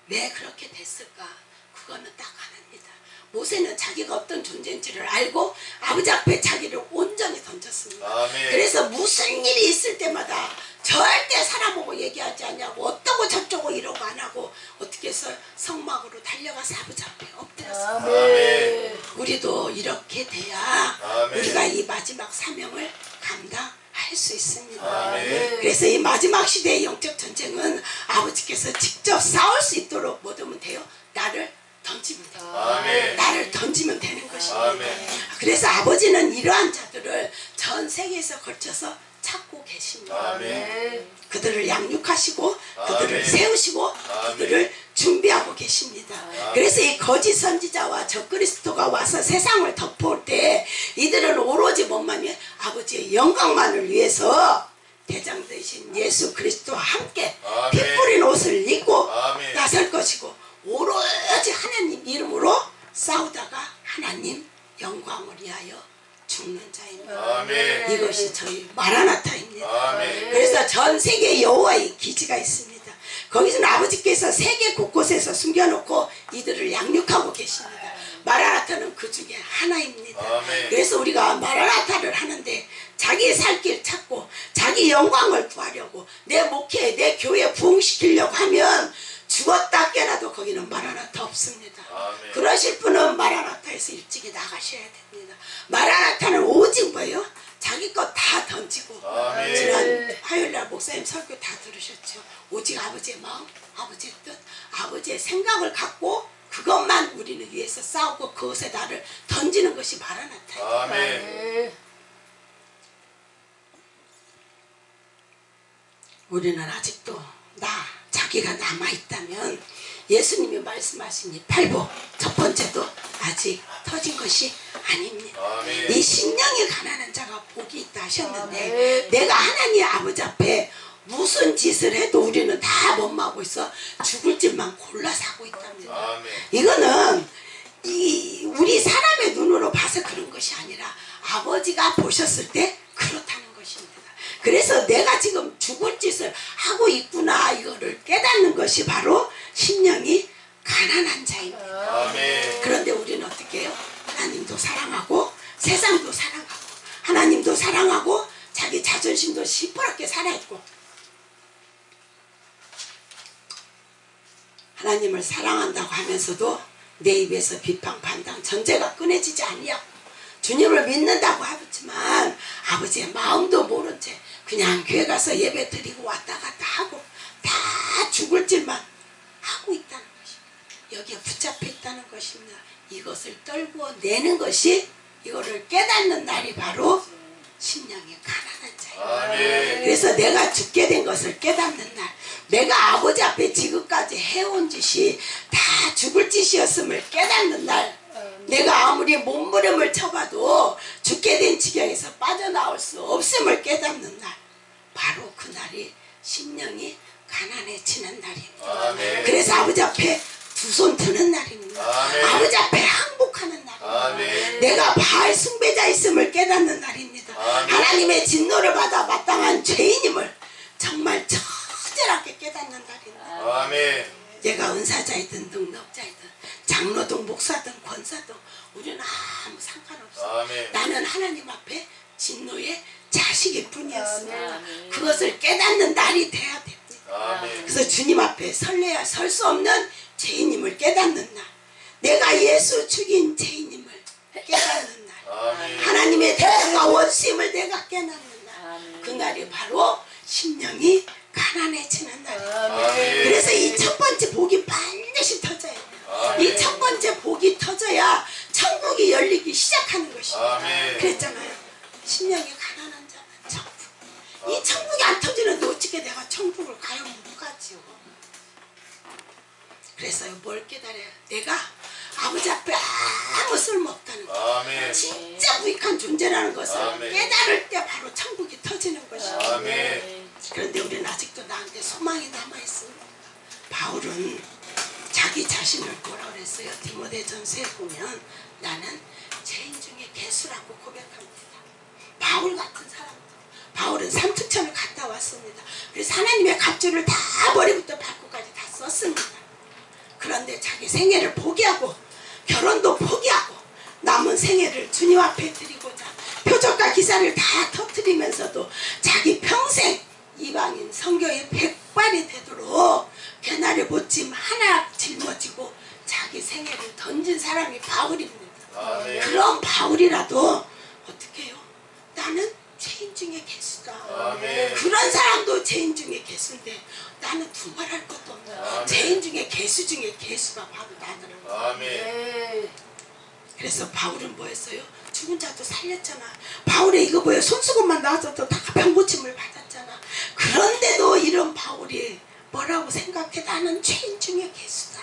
왜 그렇게 됐을까? 그거는 딱 하나입니다. 모세는 자기가 어떤 존재인지를 알고 아버지 앞에 자기를 온전히 던졌습니다. 아멘. 그래서 무슨 일이 있을 때마다 절대 사람 보고 얘기하지 않냐고 어떠고 저쩌고 이러고 안 하고 어떻게 해서 성막으로 달려가서 아버지 앞에 엎드렸습니다. 아멘. 우리도 이렇게 돼야 아멘. 우리가 이 마지막 사명을 감당할 수 있습니다. 아멘. 그래서 이 마지막 시대의 영적 전쟁은 아버지께서 직접 싸울 수 있도록 뭐 하면 돼요? 나를 던지면 돼요. 아멘. 나를 던지면 되는 것입니다. 아멘. 그래서 아버지는 이러한 자들을 전 세계에서 걸쳐서 찾고 계십니다. 아멘. 그들을 양육하시고 그들을 아멘. 세우시고 아멘. 그들을 준비하고 계십니다. 그래서 이 거짓 선지자와 적그리스도가 와서 세상을 덮어올 때 이들은 오로지 뭔만이 아버지의 영광만을 위해서 대장 되신 예수 그리스도와 함께 아멘. 피 뿌린 옷을 입고 아멘. 나설 것이고 오로지 하나님 이름으로 싸우다가 하나님 영광을 위하여 죽는 자입니다. 아멘. 이것이 저희 마라나타입니다. 아멘. 그래서 전 세계에 여호와의 기지가 있습니다. 거기서는 아버지께서 세계 곳곳에서 숨겨놓고 이들을 양육하고 계십니다. 마라나타는 그 중에 하나입니다. 아멘. 그래서 우리가 마라나타를 하는데 자기의 살 길 찾고 자기 영광을 구하려고 내 목회, 내 교회 부흥시키려고 하면 죽었다 깨나도 거기는 마라나타 없습니다. 아멘. 그러실 분은 마라나타에서 일찍이 나가셔야 됩니다. 마라나타는 오직 뭐예요? 자기 것 다 던지고 아멘. 지난 화요일날 목사님 설교 다 들으셨죠? 오직 아버지의 마음, 아버지의 뜻, 아버지의 생각을 갖고 그것만 우리는 위해서 싸우고 그것에 나를 던지는 것이 마라나타예요. 아멘. 우리는 아직도 자기가 남아있다면 예수님이 말씀하신 이 팔복 첫 번째도 아직 터진 것이 아닙니다. 아멘. 이 심령이 가난한 자가 복이 있다 하셨는데 아멘. 내가 하나님 아버지 앞에 무슨 짓을 해도 우리는 다 못마고 있어 죽을 짓만 골라서 하고 있답니다. 아멘. 이거는 우리 사람의 눈으로 봐서 그런 것이 아니라 아버지가 보셨을 때 그렇다는 것입니다. 그래서 내가 지금 죽을 짓을 하고 있구나 이거를 깨닫는 것이 바로 심령이 가난한 자입니다. 아멘. 그런데 우리는 어떻게 해요? 하나님도 사랑하고 세상도 사랑하고 하나님도 사랑하고 자기 자존심도 시퍼렇게 살아있고 하나님을 사랑한다고 하면서도 내 입에서 비방 반당 전제가 끊어지지 아니하고 주님을 믿는다고 하지만 아버지의 마음도 모른 채 그냥 교회 가서 예배 드리고 왔다 갔다 하고 다 죽을 줄만 하고 있다는 것입니다. 여기에 붙잡혀 있다는 것입니다. 이것을 떨고 내는 것이 이거를 깨닫는 날이 바로 심령이 가난한 자예요. 그래서 내가 죽게 된 것을 깨닫는 날, 내가 아버지 앞에 지금까지 해온 짓이 다 죽을 짓이었음을 깨닫는 날, 내가 아무리 몸부림을 쳐봐도 죽게 된 지경에서 빠져나올 수 없음을 깨닫는 날, 바로 그날이 심령이 가난해지는 날입니다. 그래서 아버지 앞에 두 손 드는 날입니다. 아버지 앞에 항복하는 날입니다. 내가 바알 숭배자 있음을 깨닫는 날입니다. 하나님의 진노를 받아 마땅한 죄인임을 정말 처절하게 깨닫는 날입니다. 내가 은사자이든 능력자이든 장로든 목사든 권사든 우리는 아무 상관없어. 나는 하나님 앞에 진노의 자식일 뿐이었습니다. 그것을 깨닫는 날이 돼야 됩니다. 그래서 주님 앞에 설래야 설 수 없는 죄인임을 깨닫는 날, 내가 예수 죽인 죄인임을 깨닫는 날, 하나님의 대가가 원수임을 내가 깨닫는 날, 그날이 바로 심령이 가난해지는 날입니다. 그래서 이 첫 번째 복이 반드시 터져야 돼요. 이 첫 번째 복이 터져야 천국이 열리기 시작하는 것입니다. 그랬잖아요. 심령이 가난한 자는 천국. 이 천국이 안 터지는데 어떻게 내가 천국을 가요? 못 가지요. 그래서 뭘 깨달아요? 내가 아버지 앞에 아무 쓸모없다는 거, 진짜 무익한 존재라는 것을 깨달을 때 바로 천국이 터지는 것입니다. 그런데 우리는 아직도 나한테 소망이 남아있습니다. 바울은 자기 자신을 뭐라 그랬어요? 디모데전서에 보면 나는 죄인 중에 개수라고 고백합니다. 바울 같은 사람, 바울은 삼투천을 갔다 왔습니다. 그래서 하나님의 갑주를 다 머리부터 발끝까지 다 썼습니다. 그런데 자기 생애를 포기하고 결혼도 포기하고 남은 생애를 주님 앞에 드리고자 표적과 기사를 다 터뜨리면서도 자기 평생 이방인 선교의 백발이 되도록 개나리 보찜 하나 짊어지고 자기 생애를 던진 사람이 바울입니다. 그런 바울이라도 어떻게 해요? 나는 죄인 중에 개수다. 그런 사람도 죄인 중에 개수인데 나는 두말할 것도 없다. 죄인 중에 개수 중에 개수가 바로 나더라고요. 그래서 바울은 뭐 했어요? 죽은 자도 살렸잖아. 바울의 이거 뭐예요? 손수건만 나와서도 다 병고침을 받았잖아. 그런데도 이런 바울이 뭐라고 생각해? 나는 죄인 중에 개수다.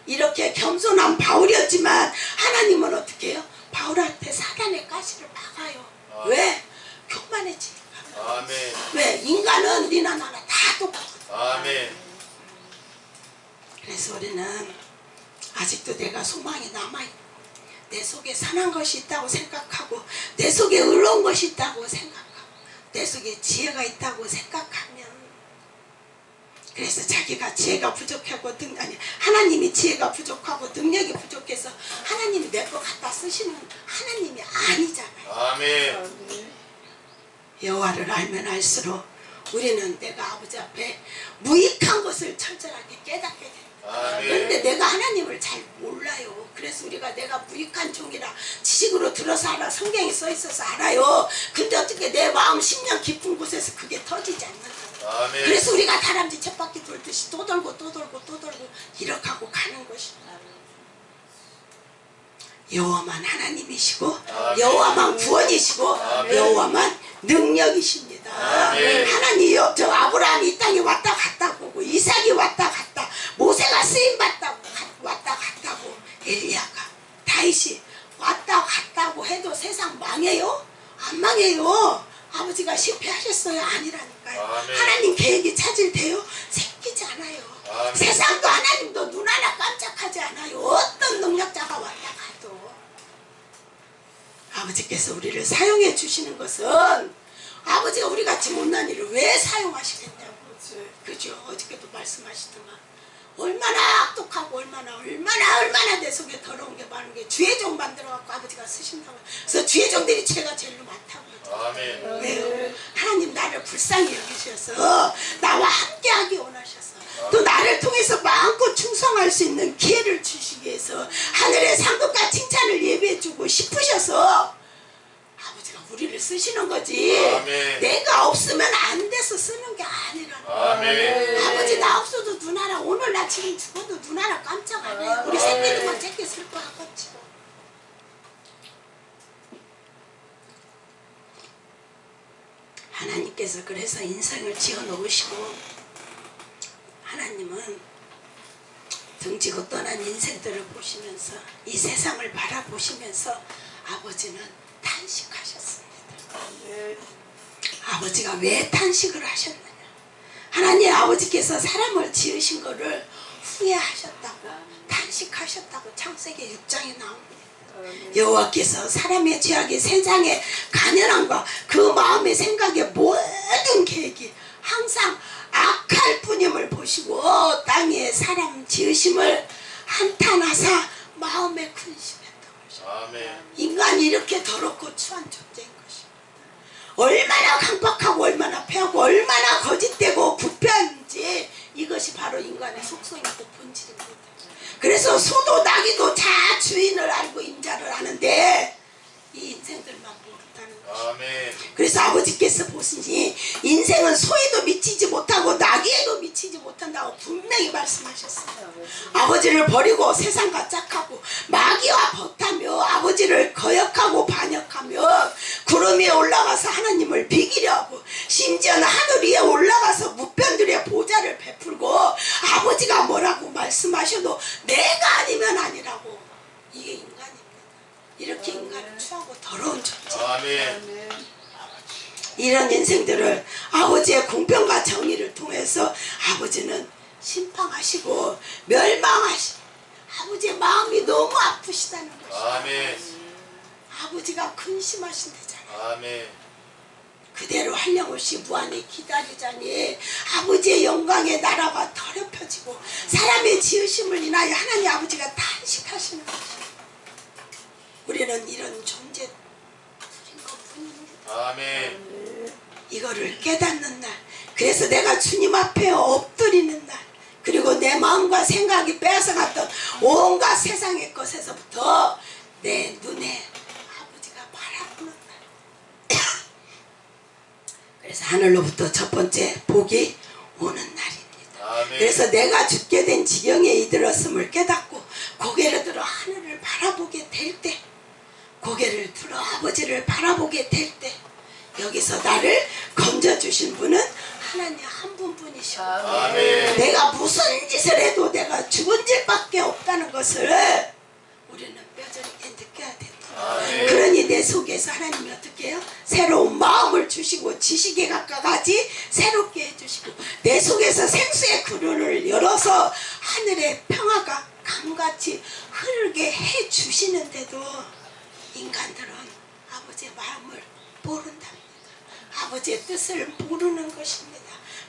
이렇게 겸손한 바울이었지만 하나님은 어떻게 해요? 바울한테 사단의 가시를 박아요. 왜? 교만해지니까. 왜? 인간은 니나 나나 다 똑같거든. 그래서 우리는 아직도 내가 소망이 남아있고 내 속에 선한 것이 있다고 생각하고 내 속에 의로운 것이 있다고 생각하고 내 속에 지혜가 있다고 생각하면, 그래서 자기가 지혜가 부족하고 아니 하나님이 지혜가 부족하고 능력이 부족해서 하나님이 내 거 갖다 쓰시는 하나님이 아니잖아요. 여호와를 알면 알수록 우리는 내가 아버지 앞에 무익한 것을 철저하게 깨닫게 됩니다. 그런데 내가 하나님을 잘 몰라요. 그래서 우리가 내가 무익한 종이라 지식으로 들어서 알아, 성경에 써 있어서 알아요. 근데 어떻게 내 마음 심령 깊은 곳에서 그게 터지지 않는다. 그래서 우리가 다람쥐 쳇바퀴 돌듯이 또 돌고 또 돌고 또 돌고 이렇게 하고 가는 것입니다. 여호와만 하나님이시고 여호와만 구원이시고 여호와만 능력이십니다. 하나님이요, 저 아브라함이 이 땅에 왔다 갔다 보고 이삭이 왔다 갔다, 모세가 쓰임받다고 왔다 갔다고, 엘리야가 다윗이 왔다 갔다고 해도 세상 망해요? 안 망해요. 아버지가 실패하셨어요? 아니라니까요. 하나님 계획이 차질돼요? 생기지 않아요. 세상도 하나님도 눈 하나 깜짝하지 않아요. 어떤 능력자가 왔다 가도 아버지께서 우리를 사용해 주시는 것은 아버지가 우리같이 못난 일을 왜 사용하시겠냐고. 그죠? 어저께도 말씀하시더만 얼마나 악독하고 얼마나 내 속에 더러운 게 많은 게 주의 종 만들어갖고 아버지가 쓰신다고. 그래서 주의 종들이 죄가 제일로 많다고. 왜요? 하나님 나를 불쌍히 여기셔서 나와 함께하기 원하셔서 또 나를 통해서 마음껏 충성할 수 있는 기회를 주시기 위해서 지금 죽어도 눈 하나 깜짝 안 해요. 우리 새끼들만 새끼 슬퍼하겠지. 하나님께서 그래서 인생을 지어 놓으시고 하나님은 등지고 떠난 인생들을 보시면서 이 세상을 바라보시면서 아버지는 탄식하셨습니다. 아버지가 왜 탄식을 하셨느냐? 하나님 아버지께서 사람을 지으신 것을 후회하셨다고 탄식하셨다고 창세기 6장에 나옵니다. 여호와께서 사람의 죄악의 세상의 가련함과 그 마음의 생각의 모든 계획이 항상 악할 뿐임을 보시고 땅에 사람 지으심을 한탄하사 마음에 근심했다고 하십니다. 인간이 이렇게 더럽고 추한 존재인 것입니다. 얼마나 강박하고 얼마나 패하고 얼마나 거짓되고 부패한지 이것이 바로 인간의 속성이고 본질입니다. 그래서 소도 나귀도 다 주인을 알고 임자를 하는데 이 인생들만 모른다는 것입니다. 그래서 아버지께서 보시니 인생은 소에도 미치지 못하고 나귀에도 미치지 못한다고 분명히 말씀하셨어요. 아버지를 버리고 세상과 짝하고 마귀와 벗하며 아버지를 거역하고 반역하며 구름 위에 올라가서 하나님을 비기려 하고 심지어는 하늘 위에 올라가서 무편들의 보좌를 베풀고 아버지가 뭐라고 말씀하셔도 내가 아니면 아니라고. 이게 인간입니다. 이렇게 인간을 추하고 더러운 존재. 이런 인생들을 아버지의 공평과 정의를 통해서 아버지는 심판하시고 멸망하시고 아버지의 마음이 너무 아프시다는 것입니다. 아버지가 근심하신다잖아요. 그대로 한량없이 무한히 기다리자니 아버지의 영광의 나라가 더럽혀지고 사람의 지으심을 인하여 하나님 아버지가 탄식하시는 것입니다. 우리는 이런 존재인 것뿐입니다. 이거를 깨닫는 날, 그래서 내가 주님 앞에 엎드리는 날, 그리고 내 마음과 생각이 빼앗아갔던 온갖 세상의 것에서부터 내 눈에 아버지가 바라보는 날. 그래서 하늘로부터 첫 번째 복이 오는 날입니다. 그래서 내가 죽게 된 지경에 이르렀음을 깨닫고 고개를 들어 하늘을 바라보게 될 때, 고개를 들어 아버지를 바라보게 될 때, 여기서 나를 건져주신 분은 하나님 한 분뿐이시고 내가 무슨 짓을 해도 내가 죽은 짓밖에 없다는 것을 우리는 뼈저리게 느껴야 된다. 그러니 내 속에서 하나님이 어떻게 해요? 새로운 마음을 주시고 지식에 가까이 새롭게 해주시고 내 속에서 생수의 그루를 열어서 하늘의 평화가 강같이 흐르게 해주시는데도 인간들은 아버지의 마음을 모른답니다. 아버지의 뜻을 모르는 것입니다.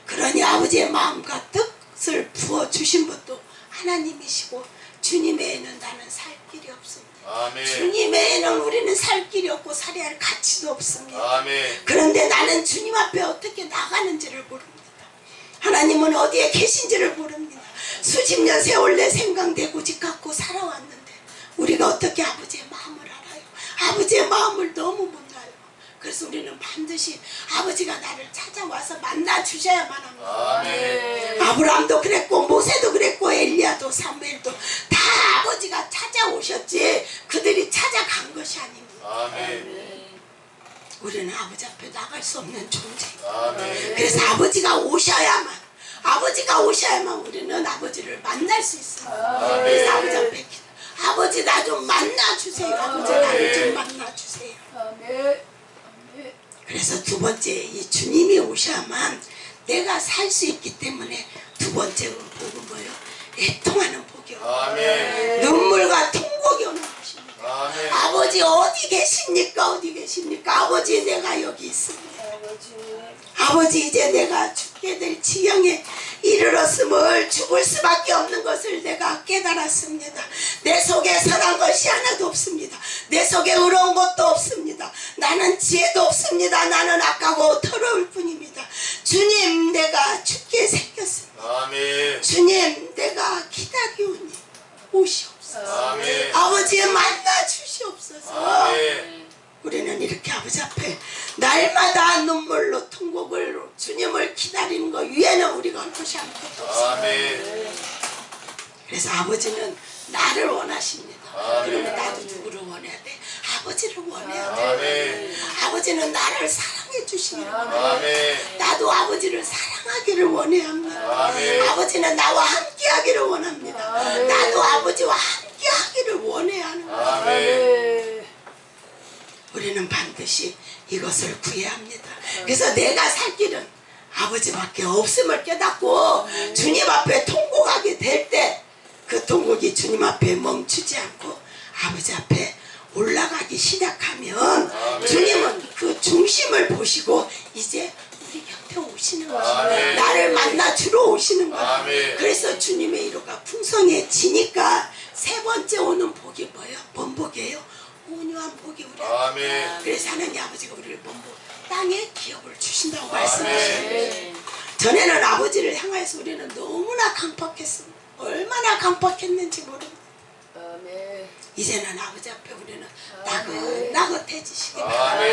그러니 아버지의 마음과 뜻을 부어주신 분도 하나님이시고 주님 외에는 나는 살 길이 없습니다. 주님 외에는 우리는 살 길이 없고 살아야 할 가치도 없습니다. 그런데 나는 주님 앞에 어떻게 나가는지를 모릅니다. 하나님은 어디에 계신지를 모릅니다. 수십 년 세월 내 생각되고 집 갖고 살아왔는데 우리가 어떻게 아버지의 마음을 알아요? 아버지의 마음을 너무 못 알아요. 그래서 우리는 반드시 아버지가 나를 찾아와서 만나 주셔야만 합니다. 아브라함도 그랬고 모세도 그랬고 엘리야도 사무엘도 다 아버지가 찾아오셨지 그들이 찾아간 것이 아닙니다. 우리는 아버지 앞에 나갈 수 없는 존재입니다. 그래서 아버지가 오셔야만 우리는 아버지를 만날 수 있습니다. 그래서 아버지 앞에 아버지 나 좀 만나주세요. 아버지 나를 좀 만나주세요. 그래서 두 번째 이 주님이 오셔야만 내가 살 수 있기 때문에 두 번째 복은 뭐예요? 애통하는 복이요. 눈물과 통곡이 오는 것입니다. 아버지 어디 계십니까? 어디 계십니까? 아버지 내가 여기 있습니다. 아버지 이제 내가 죽게 될 지경에 이르렀음을 죽을 수밖에 없는 것을 내가 깨달았습니다. 내 속에 선한 것이 하나도 없습니다. 내 속에 의로운 것도 없습니다. 나는 지혜도 없습니다. 나는 악하고 더러울 뿐입니다. 주님 내가 죽게 생겼습니다. 주님 내가 기다리오니 오시옵소서. 아버지의 만나 주시옵소서. 우리는 이렇게 아버지 앞에 날마다 눈물로 통곡을 주님을 기다리는 것 위에는 우리가 할 것이 아무것도 없습니다. 그래서 아버지는 나를 원하십니다. 아멘. 그러면 나도 누구를 원해야 돼? 아버지를 원해야 돼. 아멘. 아버지는 나를 사랑해 주시면 아멘. 나도 아버지를 사랑하기를 원해야 합니다. 아멘. 아버지는 나와 함께 하기를 원합니다. 나도 아버지와 함께 하기를 원해야 하는 거예요. 아멘. 우리는 반드시 이것을 구해야 합니다. 그래서 내가 살 길은 아버지밖에 없음을 깨닫고 주님 앞에 통곡하게 될 때 그 통곡이 주님 앞에 멈추지 않고 아버지 앞에 올라가기 시작하면 아멘. 주님은 그 중심을 보시고 이제 우리 곁에 오시는 거예요. 아멘. 나를 만나 주러 오시는 거예요. 아멘. 그래서 주님의 이루가 풍성해지니까 세 번째 오는 복이 뭐예요? 뭔 복이에요? 온유한 복이 우리 아멘. 그래서 하나님 아버지가 우리를 본부 땅에 기업을 주신다고 아멘. 말씀하시는 전에는 아버지를 향해서 우리는 너무나 강팍했습니다. 얼마나 강팍했는지 모릅니다. 아멘. 이제는 아버지 앞에 우리는 나긋나긋해지시기 아멘. 바랍니다.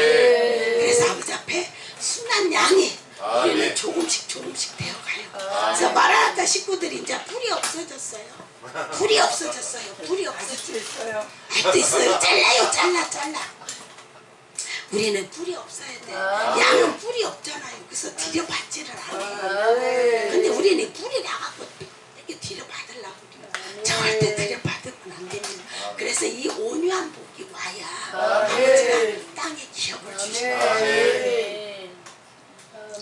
그래서 아버지 앞에 순한 양이 우리는 아멘. 조금씩 되어가요. 아멘. 그래서 마라나타 식구들이 이제 불이 없어졌어요. 불이 없어졌어요. 불이 없어졌어요. 아직도 있어요. 잘라. 우리는 뿔이 없어야 돼. 양은 뿔이 없잖아요. 그래서 들여받지를 않아요. 근데 우리는 뿔이 나가고 이렇게 들여받으려고 그래요. 절대 들여받으면 안 됩니다. 그래서 이 온유한 복이 와야 아버지가 땅에 기업을 주시는 거예요.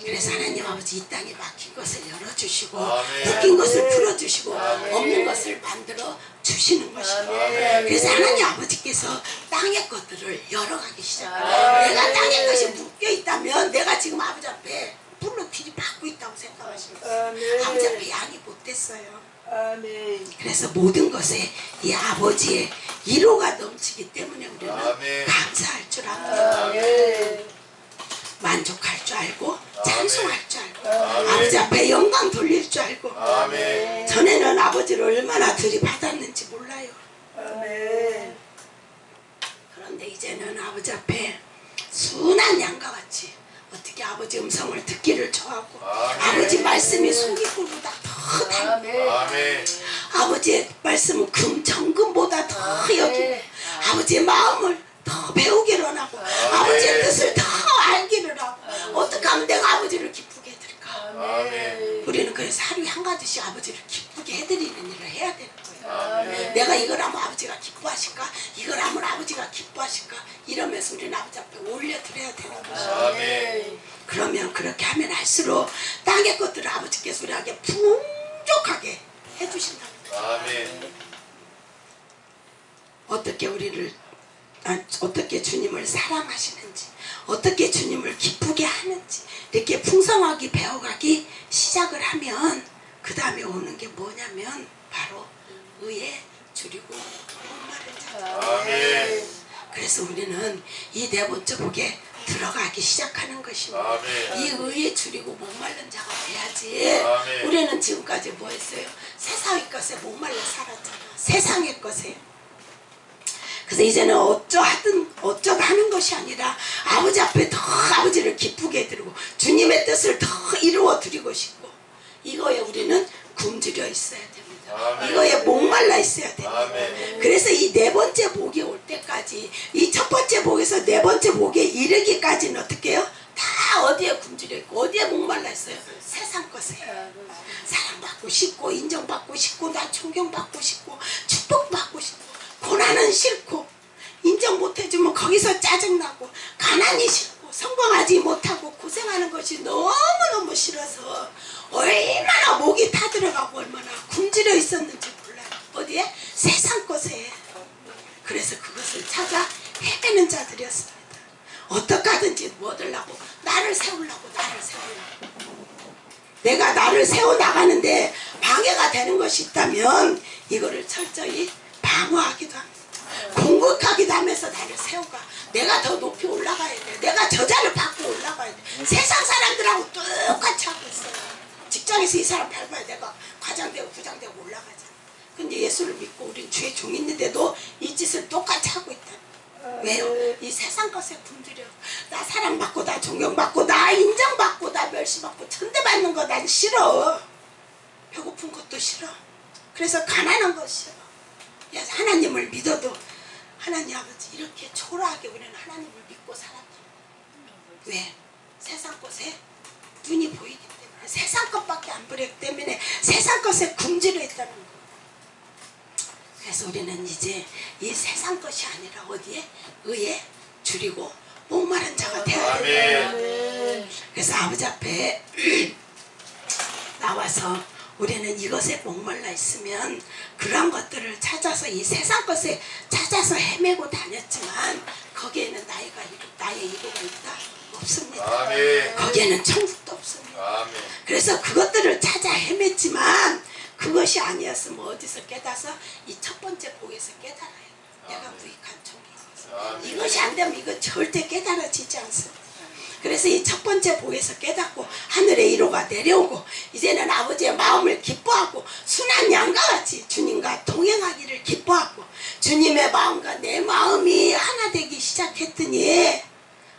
그래서 하나님 아버지 이 땅에 막힌 것을 열어주시고 아멘. 묶인 것을 풀어주시고 아멘. 없는 것을 만들어 주시는 것입니다. 아멘. 그래서 하나님 아버지께서 땅의 것들을 열어가기 시작해요. 아멘. 내가 땅의 것이 묶여있다면 내가 지금 아버지 앞에 불로 들이받고 있다고 생각하시면 아버지 앞에 양이 못됐어요. 그래서 모든 것에 이 아버지의 위로가 넘치기 때문에 우리는 아멘. 감사할 줄 압니다. 만족할 줄 알고 아멘. 찬송할 줄 알고 아멘. 아버지 앞에 영광 돌릴 줄 알고 아멘. 전에는 아버지를 얼마나 들이받았는지 몰라요. 그런데 이제는 아버지 앞에 순한 양과 같이 어떻게 아버지 음성을 듣기를 좋아하고 아멘. 아버지 말씀이 송이꿀보다 더 달고 아멘. 아버지의 말씀은 정금보다 더 여기고 아버지의 마음을 더 배우기를 하고 아버지의 뜻을 더 알기를 하고 어떻게 하면 내가 아버지를 기쁘게 해드릴까. 아멘. 우리는 그래서 하루에 한 가지씩 아버지를 기쁘게 해드리는 일을 해야 되는 거예요. 아멘. 내가 이걸 하면 아버지가 기뻐하실까? 이걸 하면 아버지가 기뻐하실까? 이러면서 우리는 아버지 앞에 올려드려야 되는 거죠. 아멘. 그러면 그렇게 하면 할수록 땅의 것들을 아버지께서 우리에게 풍족하게 해주신다. 아멘. 어떻게 주님을 사랑하시는지 어떻게 주님을 기쁘게 하는지 이렇게 풍성하게 배워가기 시작을 하면 그 다음에 오는 게 뭐냐면 바로 의에 줄이고 목마른 자. 아멘. 그래서 우리는 이 네 번째 복에 들어가기 시작하는 것입니다. 아멘. 이 의에 줄이고 목마른 자가 돼야지. 아멘. 우리는 지금까지 뭐 했어요? 세상의 것에 목말라 살았잖아. 세상의 것에. 그래서 이제는 어쩌다 하는 것이 아니라 아버지 앞에 더 아버지를 기쁘게 해드리고 주님의 뜻을 더 이루어 드리고 싶고 이거에 우리는 굶주려 있어야 됩니다. 아멘. 이거에 목말라 있어야 됩니다. 아멘. 그래서 이 네 번째 복이 올 때까지 이 첫 번째 복에서 네 번째 복에 이르기까지는 어떻게 해요? 다 어디에 굶주려 있고 어디에 목말라 있어요? 세상 것에 사랑받고 싶고 인정받고 싶고 나 존경받고 싶고 축복받고 싶고 고난은 싫고 인정 못해주면 거기서 짜증나고 가난이 싫고 성공하지 못하고 고생하는 것이 너무너무 싫어서 얼마나 목이 타들어가고 얼마나 굶주려 있었는지 몰라요. 어디에? 세상 것에. 그래서 그것을 찾아 헤매는 자들이었습니다. 어떻게 하든지 뭐 얻으려고 나를 세우려고 내가 나를 세워나가는데 방해가 되는 것이 있다면 이거를 철저히 방어하기도 합니다. 공격하기도 하면서 나를 세워가. 내가 더 높이 올라가야 돼. 내가 저자를 받고 올라가야 돼. 세상 사람들하고 똑같이 하고 있어요. 직장에서 이 사람 밟아야 내가 과장되고 부장되고 올라가잖아. 근데 예수를 믿고 우린 주의 종인데도 이 짓을 똑같이 하고 있다. 왜요? 이 세상 것에 굶주려. 나 사랑받고 나 존경받고 나 인정받고 나 멸시받고 천대받는 거 난 싫어. 배고픈 것도 싫어. 그래서 가난한 것이요. 하나님을 믿어도 하나님 아버지 이렇게 초라하게 우리는 하나님을 믿고 살았다. 왜? 세상 것에 눈이 보이기 때문에, 세상 것밖에 안 보이기 때문에 세상 것에 굶주려 있다는 거. 그래서 우리는 이제 이 세상 것이 아니라 어디에? 의에 줄이고 목마른 자가 되어야 돼요. 그래서 아버지 앞에 나와서 우리는 이것에 목말라 있으면 그러한 것들을 찾아서 이 세상 것에 찾아서 헤매고 다녔지만 거기에는 나의 이루가 있다? 없습니다. 아멘. 거기에는 천국도 없습니다. 아멘. 그래서 그것들을 찾아 헤맸지만 그것이 아니었으면 어디서 깨닫아서 이 첫 번째 복에서 깨달아요. 내가 무익한 종이 있어서 이것이 안 되면 이거 절대 깨달아지지 않습니다. 그래서 이 첫 번째 복에서 깨닫고 하늘의 1호가 내려오고 이제는 아버지의 마음을 기뻐하고 순한 양과 같이 주님과 동행하기를 기뻐하고 주님의 마음과 내 마음이 하나 되기 시작했더니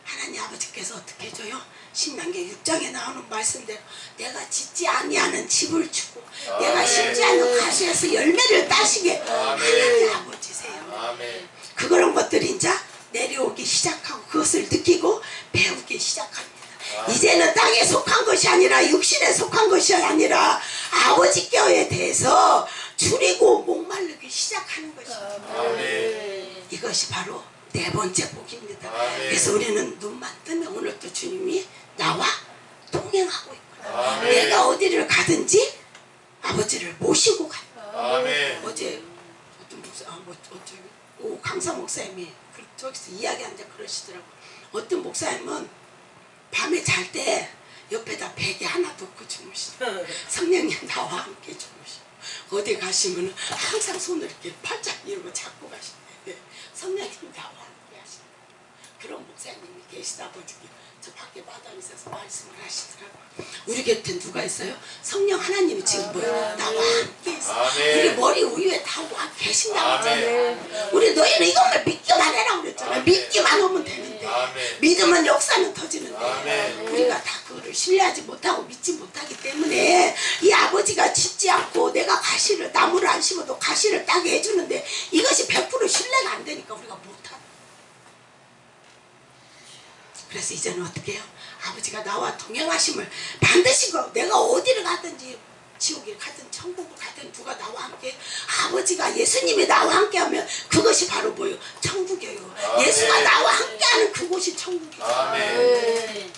하나님 아버지께서 어떻게 해줘요? 신명기 6장에 나오는 말씀대로 내가 짓지 아니하는 집을 주고 내가 심지 않는 가시에서 열매를 따시게 하나님 아버지세요. 아멘. 그런 것들이 이제 내려오기 시작하고 그것을 느끼고 배우기 시작합니다. 이제는 땅에 속한 것이 아니라 육신에 속한 것이 아니라 아버지께에 대해서 줄이고 목마르기 시작하는 것입니다. 아멘. 이것이 바로 네 번째 복입니다. 아멘. 그래서 우리는 눈만 뜨면 오늘도 주님이 나와 동행하고 있구나. 아멘. 내가 어디를 가든지 아버지를 모시고 간다. 아멘. 어제 어떤 목사, 강사 목사님이 저기서 이야기하는데 그러시더라고. 어떤 목사님은 밤에 잘 때 옆에다 베개 하나 놓고 주무시고 성령님 나와 함께 주무시고 어디 가시면 항상 손을 이렇게 팔짝 이러고 잡고 가시는데 성령님 나와 함께 하시는 그런 목사님이 계시다 보니까 저 밖에 마당에 있어서 말씀을 하시더라고요. 우리 곁에 누가 있어요? 성령 하나님이 지금 뭐야? 나와 함께 있어. 아멘. 우리 머리 위에 다 와 계신다고 아멘. 했잖아요. 우리 너희는 이것만 믿기만 해라 그랬잖아요. 아멘. 믿기만 하면 되는데 아멘. 믿으면 역사는 터지는데 아멘. 우리가 다 그거를 신뢰하지 못하고 믿지 못하기 때문에 이 아버지가 짓지 않고 내가 가시를 나무를 안 심어도 가시를 따게 해주는데 이것이 100% 신뢰가 안 되니까 우리가 못하는. 그래서 이제는 어떻게 해요? 아버지가 나와 동행하심을 반드시 내가 어디를 가든지 지옥에 가든 천국을 가든 누가 나와 함께 아버지가 예수님이 나와 함께 하면 그것이 바로 뭐예요? 천국이에요. 아멘. 예수가 나와 함께하는 그곳이 천국이에요. 아멘.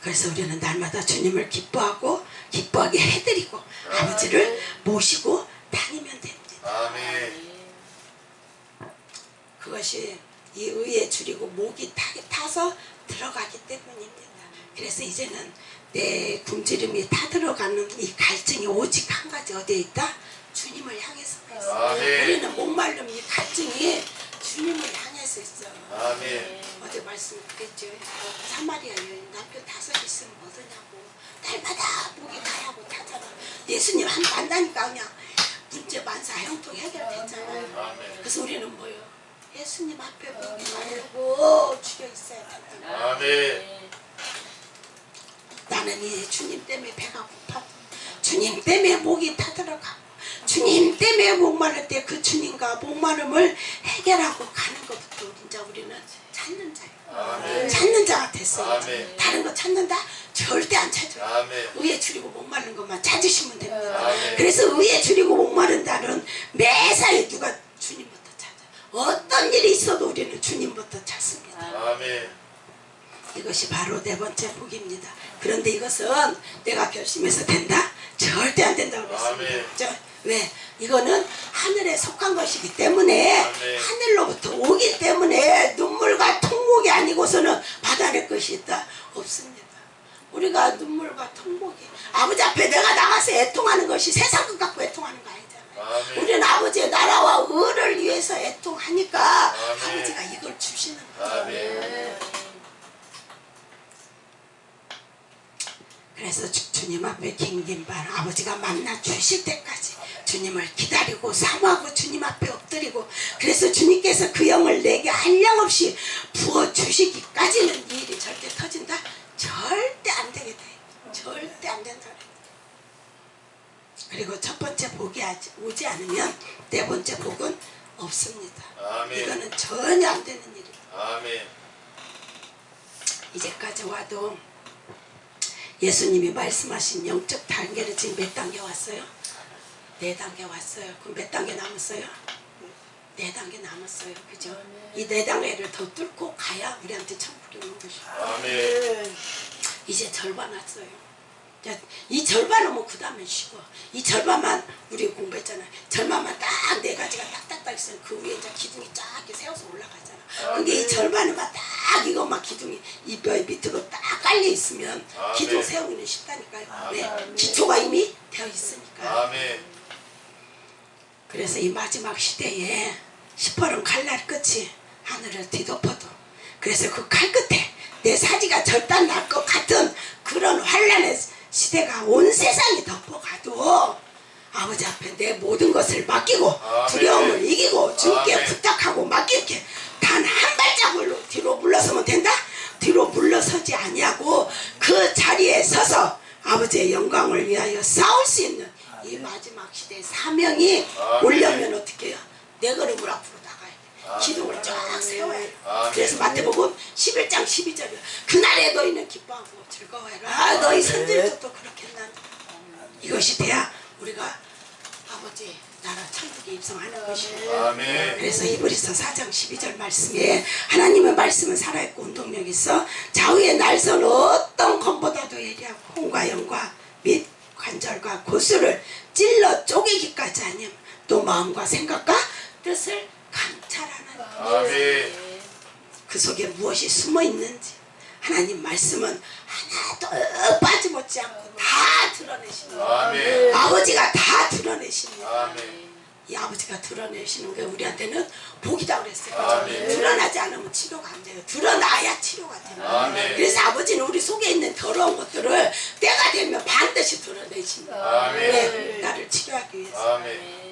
그래서 우리는 날마다 주님을 기뻐하게 해드리고 아버지를 모시고 다니면 됩니다. 아멘. 그것이 이 의에 줄이고 목이 타서 들어가기 때문입니다. 그래서 이제는 내 굶주림이 타 들어가는 이 갈증이 오직 한 가지 어디에 있다? 주님을 향해서 있어. 아멘. 우리는 목마름 이 갈증이 주님을 향해서 있어. 아멘. 어제 말씀드렸죠. 사마리아 여인 남편 5 있으면 뭐더냐고 날마다 목이 타라고 타잖아. 예수님 한 만나니까 그냥 문제 만사 형통 해결됐잖아요. 아멘. 그래서 우리는 뭐예요? 예수님 앞에 목이 마르고 죽여 있어야 된다. 아멘. 나는 이 주님 때문에 배가 고파도 주님 때문에 목이 타들어가고 주님 때문에 목마를 때 그 주님과 목마름을 해결하고 가는 것부터 이제 우리는 찾는 자예요. 아멘. 찾는 자가 됐어요. 아멘. 다른 거 찾는다? 절대 안 찾아요. 아멘. 의에 줄이고 목마른 것만 찾으시면 됩니다. 아멘. 그래서 의에 줄이고 목마른다는 매사에 누가 주님부터 찾아. 어떤 일이 있어도 우리는 주님부터 찾습니다. 아멘. 이것이 바로 네 번째 복입니다. 그런데 이것은 내가 결심해서 된다? 절대 안 된다고 그랬습니다. 왜? 이거는 하늘에 속한 것이기 때문에 아멘. 하늘로부터 오기 때문에 눈물과 통곡이 아니고서는 받아낼 것이 있다? 없습니다. 우리가 눈물과 통곡이 아버지 앞에 내가 나가서 애통하는 것이 세상 것 갖고 애통하는 거 아니잖아요. 아멘. 우리는 아버지의 나라와 의를 위해서 애통하니까 아멘. 아버지가 이걸 주시는 거예요. 아멘. 그래서 주님 앞에 긴긴 발 아버지가 만나 주실 때까지 주님을 기다리고 사모하고 주님 앞에 엎드리고 그래서 주님께서 그 영을 내게 한량없이 부어주시기까지는 이 일이 절대 터진다? 절대 안 되게 돼. 절대 안 된다. 그리고 첫 번째 복이 오지 않으면 네 번째 복은 없습니다. 아멘. 이거는 전혀 안 되는 일이에요. 아멘. 이제까지 와도 예수님이 말씀하신 영적 단계는 지금 몇 단계 왔어요? 4단계 왔어요. 그럼 몇 단계 남았어요? 4단계 남았어요. 그죠? 이 4단계를 더 뚫고 가야 우리한테 천국이 오는 것이에요. 아멘. 이제 절반 왔어요. 자, 이 절반 오면 그 다음에 쉬고, 이 절반만 우리 공부했잖아요. 절반만 딱 4가지가 딱딱딱 있으면 그 위에 이제 기둥이 쫙 이렇게 세워서 올라가잖아. 근데 이 절반에만 딱 이것만 기둥이 이 뼈 밑으로 딱 깔려 있으면 기둥 세우기는 쉽다니까요. 왜? 기초가 이미 되어 있으니까. 아멘. 그래서 이 마지막 시대에 시퍼런 칼날 끝이 하늘을 뒤덮어도, 그래서 그 칼 끝에 내 사지가 절단 날 것 같은 그런 환란의 시대가 온 세상이 덮어가도 아버지 앞에 내 모든 것을 맡기고 두려움을 이기고 주님께 부탁하고 맡길게. 단 한 발자국으로 뒤로 물러서면 된다? 뒤로 물러서지 아니하고 그 자리에 서서 아버지의 영광을 위하여 싸울 수 있는 이 마지막 시대의 사명이 오려면 어떻게 해요? 내 걸음을 앞으로 나가야 돼. 기둥을 쫙 세워야 돼. 그래서 마태복음 11장 12절이요. 그날에 너희는 기뻐하고 즐거워해라. 너희 선지자도 그렇게 했나니. 이것이 돼야 우리가 아버지 나라 천국에 입성하는 것이에요. 아멘. 그래서 히브리서 4장 12절 말씀에 하나님의 말씀은 살아있고 운동력이 있어 좌우의 날선 어떤 검보다도 예리하고 혼과 영과 및 관절과 고수를 찔러 쪼개기까지 하니 또 마음과 생각과 뜻을 감찰하는 아멘. 그 속에 무엇이 숨어 있는지 하나님 말씀은 하나도 빠짐없지 않고 다 드러내시는 거예요. 아멘. 아버지가 다 드러내시는 거예요. 아멘. 이 아버지가 드러내시는 게 우리한테는 복이다 그랬어요. 아멘. 드러나지 않으면 치료가 안 돼요. 드러나야 치료가 돼요. 아멘. 그래서 아버지는 우리 속에 있는 더러운 것들을 때가 되면 반드시 드러내십니다. 아멘. 왜? 나를 치료하기 위해서. 아멘.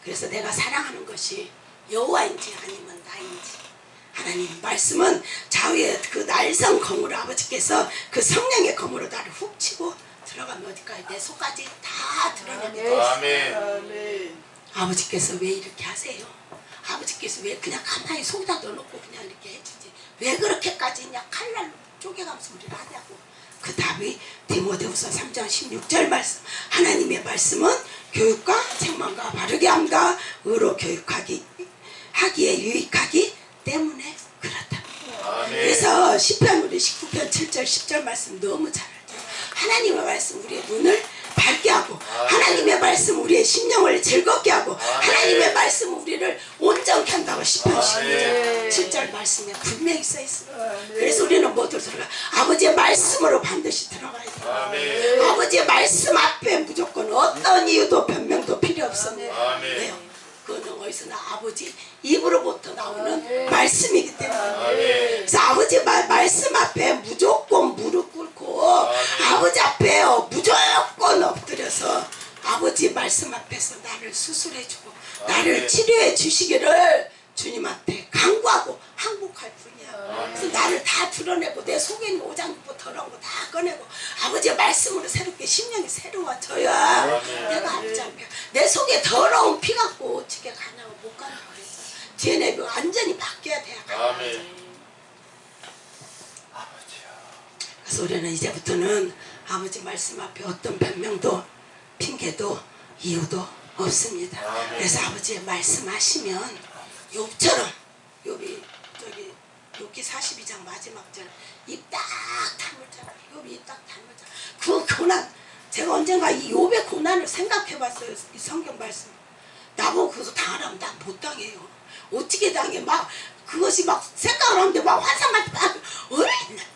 그래서 내가 사랑하는 것이 여호와인지 아니면 나인지, 하나님 말씀은 좌우의 그 날성 검으로 아버지께서 그 성령의 검으로 나를 훅 치고 들어가면 어디까지 내 속까지 다 드러냅니다. 아멘. 아버지께서 왜 이렇게 하세요? 아버지께서 왜 그냥 가만히 속에다 넣어놓고 그냥 이렇게 해주지? 왜 그렇게까지 그냥 칼날로 쪼개가면서 우리를 하냐고. 그 답이 디모데후서 3장 16절 말씀. 하나님의 말씀은 교육과 책망과 바르게 함과 의로 교육하기에 유익하기 때문에 그렇다. 그래서 시편 우리 19편 7절 10절 말씀 너무 잘 알죠. 하나님의 말씀 우리의 눈을 밝게 하고, 하나님의 말씀 우리의 심령을 즐겁게 하고, 하나님의 말씀 우리를 온전케 한다고 시편 19절 7절 말씀에 분명히 써 있습니다. 그래서 우리는 모두 들어가 아버지의 말씀으로 반드시 들어가야 돼요. 아버지의 말씀 앞에 무조건 어떤 이유도 변명도 필요 없습니다. 왜요? 그거는 어디서나 아버지 입으로부터 나오는 말씀이기 때문에. 그래서 아버지 말씀 앞에 무조건 무릎 꿇고 아버지 앞에 무조건 엎드려서 아버지 말씀 앞에서 나를 수술해주고 나를 치료해 주시기를 주님한테 간구하고 항복할 뿐이야. 그래서 나를 다 드러내고 내 속에 있는 오장육부 더러운 거 다 꺼내고 아버지의 말씀으로 새롭게 심령이 새로워져야 내가 아버지 앞에 내 속에 더러운 피 갖고 어떻게 가냐고 못 가냐고 그랬어. 쟤네 완전히 바뀌어야 돼요. 그래서 우리는 이제부터는 아버지 말씀 앞에 어떤 변명도 핑계도 이유도 없습니다. 그래서 아버지의 말씀하시면 욥처럼, 욥이 저기 욥기 42장 마지막 절 입 딱 다물잖아. 욥이 입 딱 다물잖아. 그 고난, 제가 언젠가 이 욥의 고난을 생각해봤어요. 이 성경 말씀. 나보고 그거 당하라면 난 못 당해요. 어떻게 당해? 막 그것이 막 생각을 하는데 막 환상할 때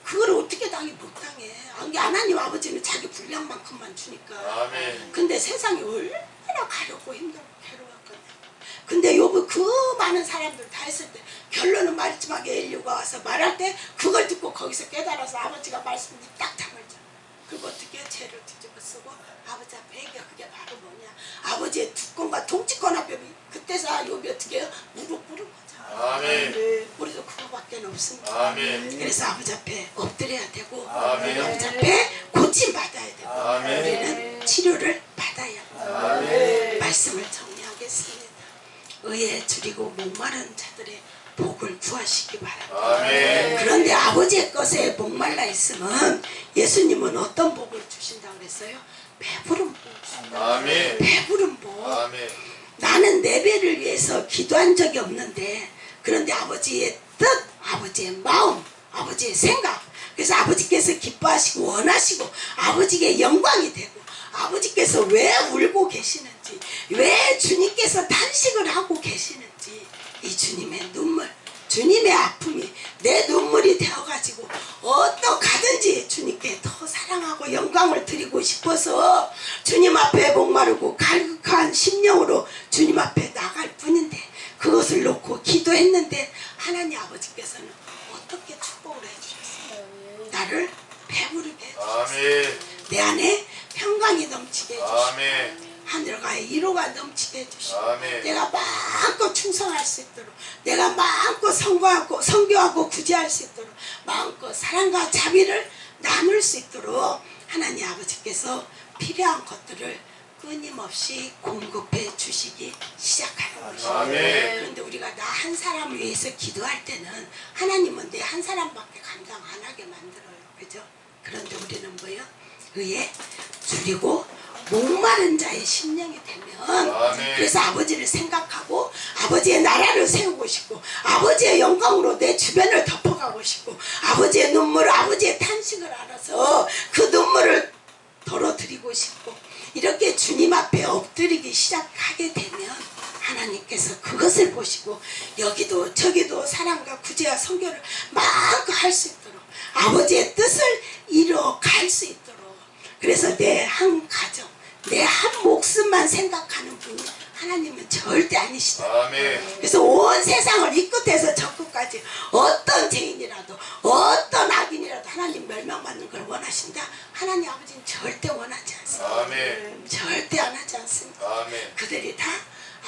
그걸 어떻게 당해? 못 당해. 하나님 아버지는 자기 분량만큼만 주니까. 근데 세상이 얼마나 가렵고 힘들고 괴로웠거든. 근데 욥은 그 많은 사람들 다 했을 때 결론은 마지막에 엘리야가 와서 말할 때 그걸 듣고 거기서 깨달아서 아버지가 말씀 딱 다물죠. 그리고 어떻게 죄를 뒤집어 쓰고 아버지 앞에 얘기해. 그게 바로 뭐냐? 아버지의 주권과 통치권 앞에 그때서 욥이 어떻게 해요? 무릎 꿇은 거죠. 우리도 그거밖에 없습니다. 그래서 아버지 앞에 엎드려야 되고 아버지 앞에 고침 받아야 되고 우리는 치료를 받아야 합니다. 아버지의 줄이고 목마른 자들의 복을 구하시기 바랍니다. 아멘. 그런데 아버지의 것에 목말라 있으면 예수님은 어떤 복을 주신다고 그랬어요? 배부른 복 주신다. 아멘. 배부른 복. 아멘. 나는 내 배를 위해서 기도한 적이 없는데 그런데 아버지의 뜻, 아버지의 마음, 아버지의 생각, 그래서 아버지께서 기뻐하시고 원하시고 아버지께 영광이 되고 아버지께서 왜 울고 계시는지, 왜 주님께서 탄식을 하고 계시는지, 이 주님의 눈물, 주님의 아픔이 내 눈물이 되어가지고 어떡하든지 주님께 더 사랑하고 영광을 드리고 싶어서 주님 앞에 목마르고 갈급한 심령으로 주님 앞에 나갈 뿐인데, 그것을 놓고 기도했는데 하나님 아버지께서는 어떻게 축복을 해주셨어요? 나를 배부르게 해주셨어요. 아멘. 내 안에 평강이 넘치게 해주시고 아멘. 하늘과의 위로가 넘치게 해주시고 아멘. 내가 마음껏 충성할 수 있도록, 내가 마음껏 선교하고 구제할 수 있도록, 마음껏 사랑과 자비를 나눌 수 있도록 하나님 아버지께서 필요한 것들을 끊임없이 공급해 주시기 시작하는 것입니다. 아멘. 그런데 우리가 나 한 사람을 위해서 기도할 때는 하나님은 내 한 사람밖에 감당 안 하게 만들어요. 그죠? 그런데 우리는 뭐예요? 의에 줄이고 목마른 자의 심령이 되면, 아멘. 그래서 아버지를 생각하고 아버지의 나라를 세우고 싶고 아버지의 영광으로 내 주변을 덮어가고 싶고 아버지의 눈물, 아버지의 탄식을 알아서 그 눈물을 덜어드리고 싶고 이렇게 주님 앞에 엎드리기 시작하게 되면 하나님께서 그것을 보시고 여기도 저기도 사랑과 구제와 선교를 마음껏 할 수 있도록 아버지의 뜻을 이뤄갈 수 있도록, 그래서 내 한 가정, 내 한 목숨만 생각하는 분이 하나님은 절대 아니시다. 아멘. 그래서 온 세상을 이 끝에서 저 끝까지 어떤 죄인이라도 어떤 악인이라도 하나님 멸망받는 걸 원하신다? 하나님 아버지는 절대 원하지 않습니다. 아멘. 절대 안 하지 않습니다. 아멘. 그들이 다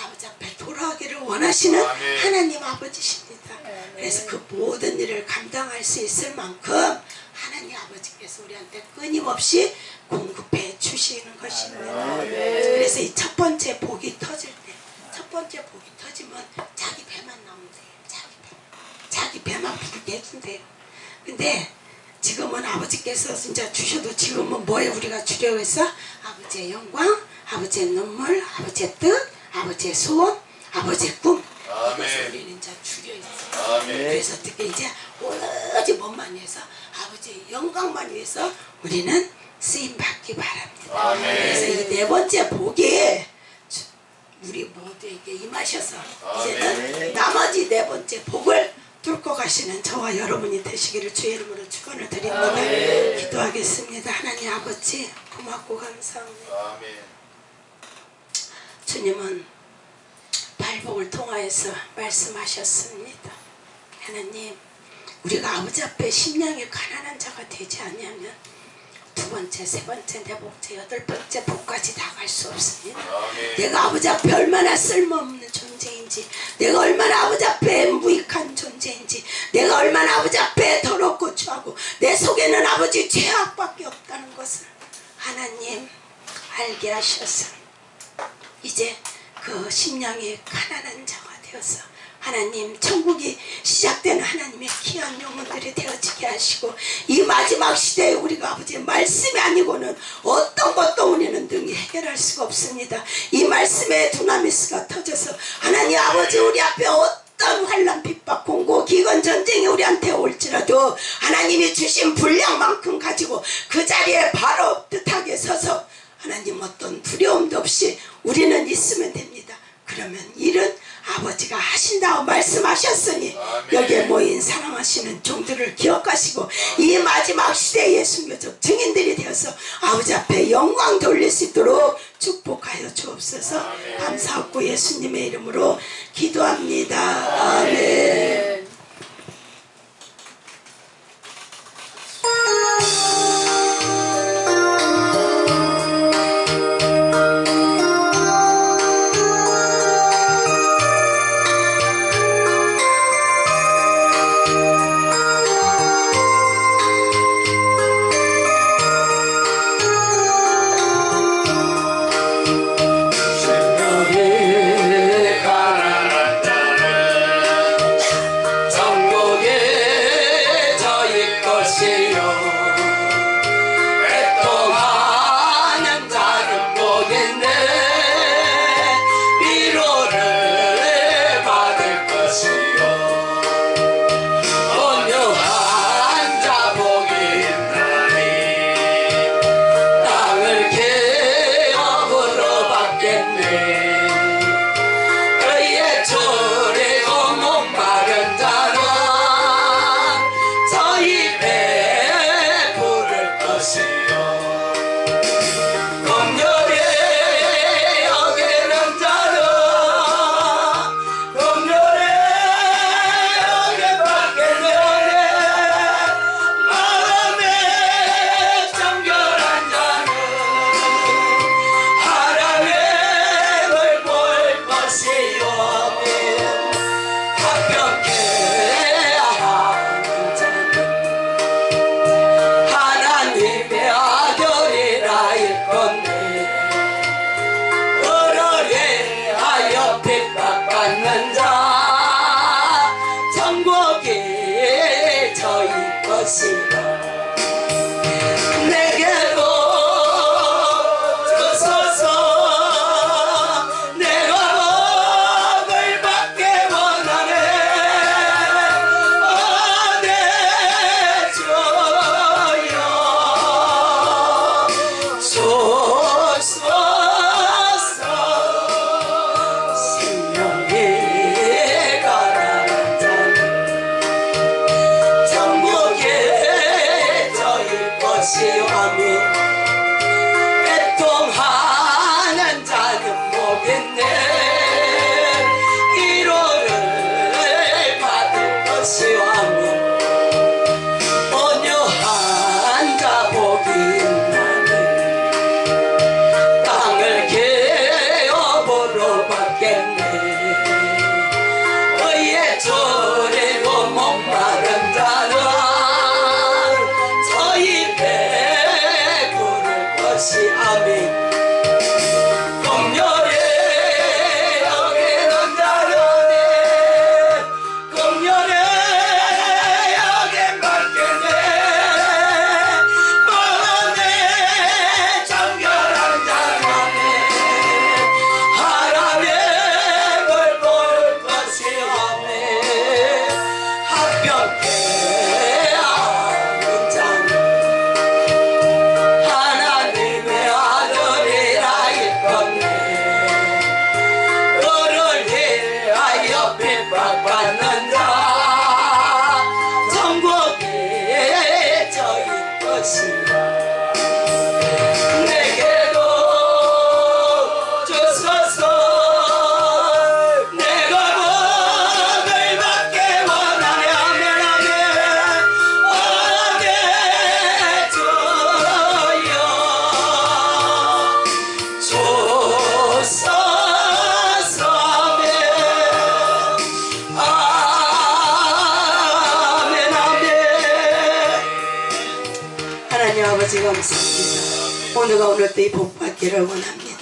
아버지 앞에 돌아오기를 원하시는 아멘. 하나님 아버지십니다. 그래서 그 모든 일을 감당할 수 있을 만큼 하나님 아버지께서 우리한테 끊임없이 공급해 주시는 것입니다. 그래서 이 첫 번째 복이 터질 때, 첫 번째 복이 터지면 자기 배만 나오면 돼요. 자기 배만 부르게 해준대요. 근데 지금은 아버지께서 진짜 주셔도 지금은 뭐에 우리가 주려고 했어? 아버지의 영광, 아버지의 눈물, 아버지의 뜻, 아버지의 소원, 아버지의 꿈, 아멘. 이것을 우리는 이제 주려 있어요. 아멘. 그래서 어떻게 이제 오로지 몸만 위해서 아버지의 영광만 위해서 우리는 쓰임 받기 바랍니다. 아멘. 그래서 이 네 번째 복이 우리 모두에게 임하셔서 이제는 나머지 네 번째 복을 뚫고 가시는 저와 여러분이 되시기를 주의 이름으로 축원을 드립니다. 기도하겠습니다. 하나님 아버지 고맙고 감사합니다. 아멘. 주님은 발복을 통하여서 말씀하셨습니다. 하나님, 우리가 아버지 앞에 심령이 가난한 자가 되지 않으면 두 번째, 세 번째, 네 번째, 여덟 번째 복까지 나갈 수 없습니다. 아멘. 내가 아버지 앞에 얼마나 쓸모없는 존재인지, 내가 얼마나 아버지 앞에 무익한 존재인지, 내가 얼마나 아버지 앞에 더럽고 추하고 내 속에는 아버지 죄악밖에 없다는 것을 하나님 알게 하셔서 이제 그 심령이 가난한 자가 되어서 하나님 천국이 시작되는 하나님의 귀한 영혼들이 되어지게 하시고 이 마지막 시대에 우리가 아버지의 말씀이 아니고는 어떤 것도 우리는 능히 해결할 수가 없습니다. 이 말씀의 두나미스가 터져서 하나님 아버지 우리 앞에 어떤 환난 핍박 공고 기근 전쟁이 우리한테 올지라도 하나님이 주신 분량만큼 가지고 그 자리에 바로 뜻하게 서서 하나님 어떤 두려움도 없이 우리는 있으면 됩니다. 그러면 일은 아버지가 하신다고 말씀하셨으니 아멘. 여기에 모인 사랑하시는 종들을 기억하시고 이 마지막 시대의 순교적 증인들이 되어서 아버지 앞에 영광 돌릴 수 있도록 축복하여 주옵소서. 아멘. 감사하고 예수님의 이름으로 기도합니다. 아멘. 가난한 졸리고 목마른 자는 저희 배 부를 것이 아멘. 긍휼히 여기는 자는 긍휼히 여긴 받겠네. 마음에 정결한 자는 하나님을 볼 것이 아멘. 합격해 하는 자는 하나님의 아들이라 일컫네. 너를 위하여 핍박받는 자 천국에 저일 것이라. 내게도 주소서. 내가 복을 받게 원하면 오게 주여 주소서. 아멘 아멘. 하나님 아버지 감사합니다. 오늘과 오늘 또 이 복 받기를 원합니다.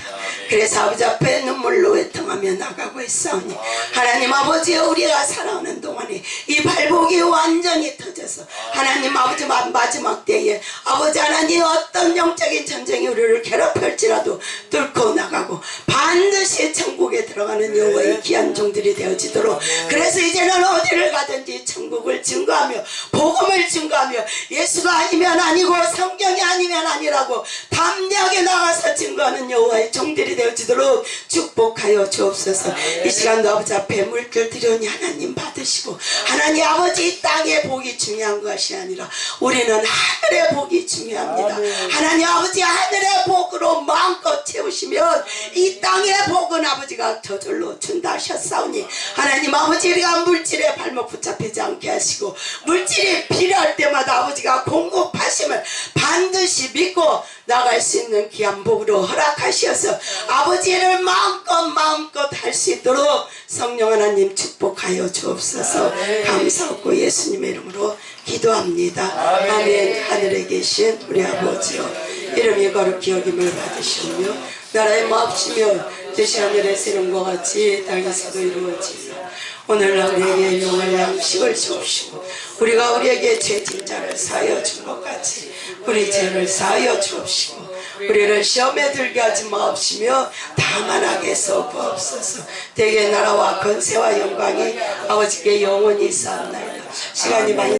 그래서 아버지 앞에 눈물로 애통하며 나가고 있사오니 하나님 아버지 우리가 살아오는 동안에 이 발복이 완전히 터져서 하나님 아버지 마지막 때에 아버지 하나님 어떤 영적인 전쟁이 우리를 괴롭힐지라도 뚫고 나가고 반드시 천국에 들어가는 여호와의 귀한 종들이 되어지도록. 그래서 이제는 어디를 가든지 천국을 증거하며 복음을 증거하며 예수가 아니면 아니고 성경이 아니면 아니라고 담대하게 나가서 증거하는 여호와의 종들이 되어지도록 축복하여 주옵소서. 이 시간도 아버지 앞에 물결 드려니 하나님 받으시고 하나님 아버지 이 땅의 복이 중요한 것이 아니라 우리는 하늘의 복이 중요합니다. 하나님 아버지 하늘의 복으로 마음껏 채우시면 이 땅의 복은 아버지가 저절로 준다 하셨사오니 하나님 아버지 우리가 물질에 발목 붙잡히지 않게 하시고 물질이 필요할 때마다 아버지가 공급하심을 반드시 믿고 나갈 수 있는 귀한 복으로 허락하시어서 아버지를 마음껏 할 수 있도록 성령 하나님 축복하여 주옵소서. 감사하고 예수님의 이름으로 기도합니다. 아멘. 하늘에 계신 우리 아버지여 이름이 거룩히 여김을 받으시며 나라의 마옵시며 뜻이 하늘에 새는 것 같이 땅에서도 이루어지며 오늘날 우리에게 용할 양식을 주옵시고 우리가 우리에게 죄진 자를 사하여 준 것 같이 우리 죄를 사하여 주옵시고 우리를 시험에 들게 하지 마옵시며 다만 악에서 구하옵소서. 대개 나라와 권세와 영광이 아버지께 영원히 쌓옵나이다. 시간이 많이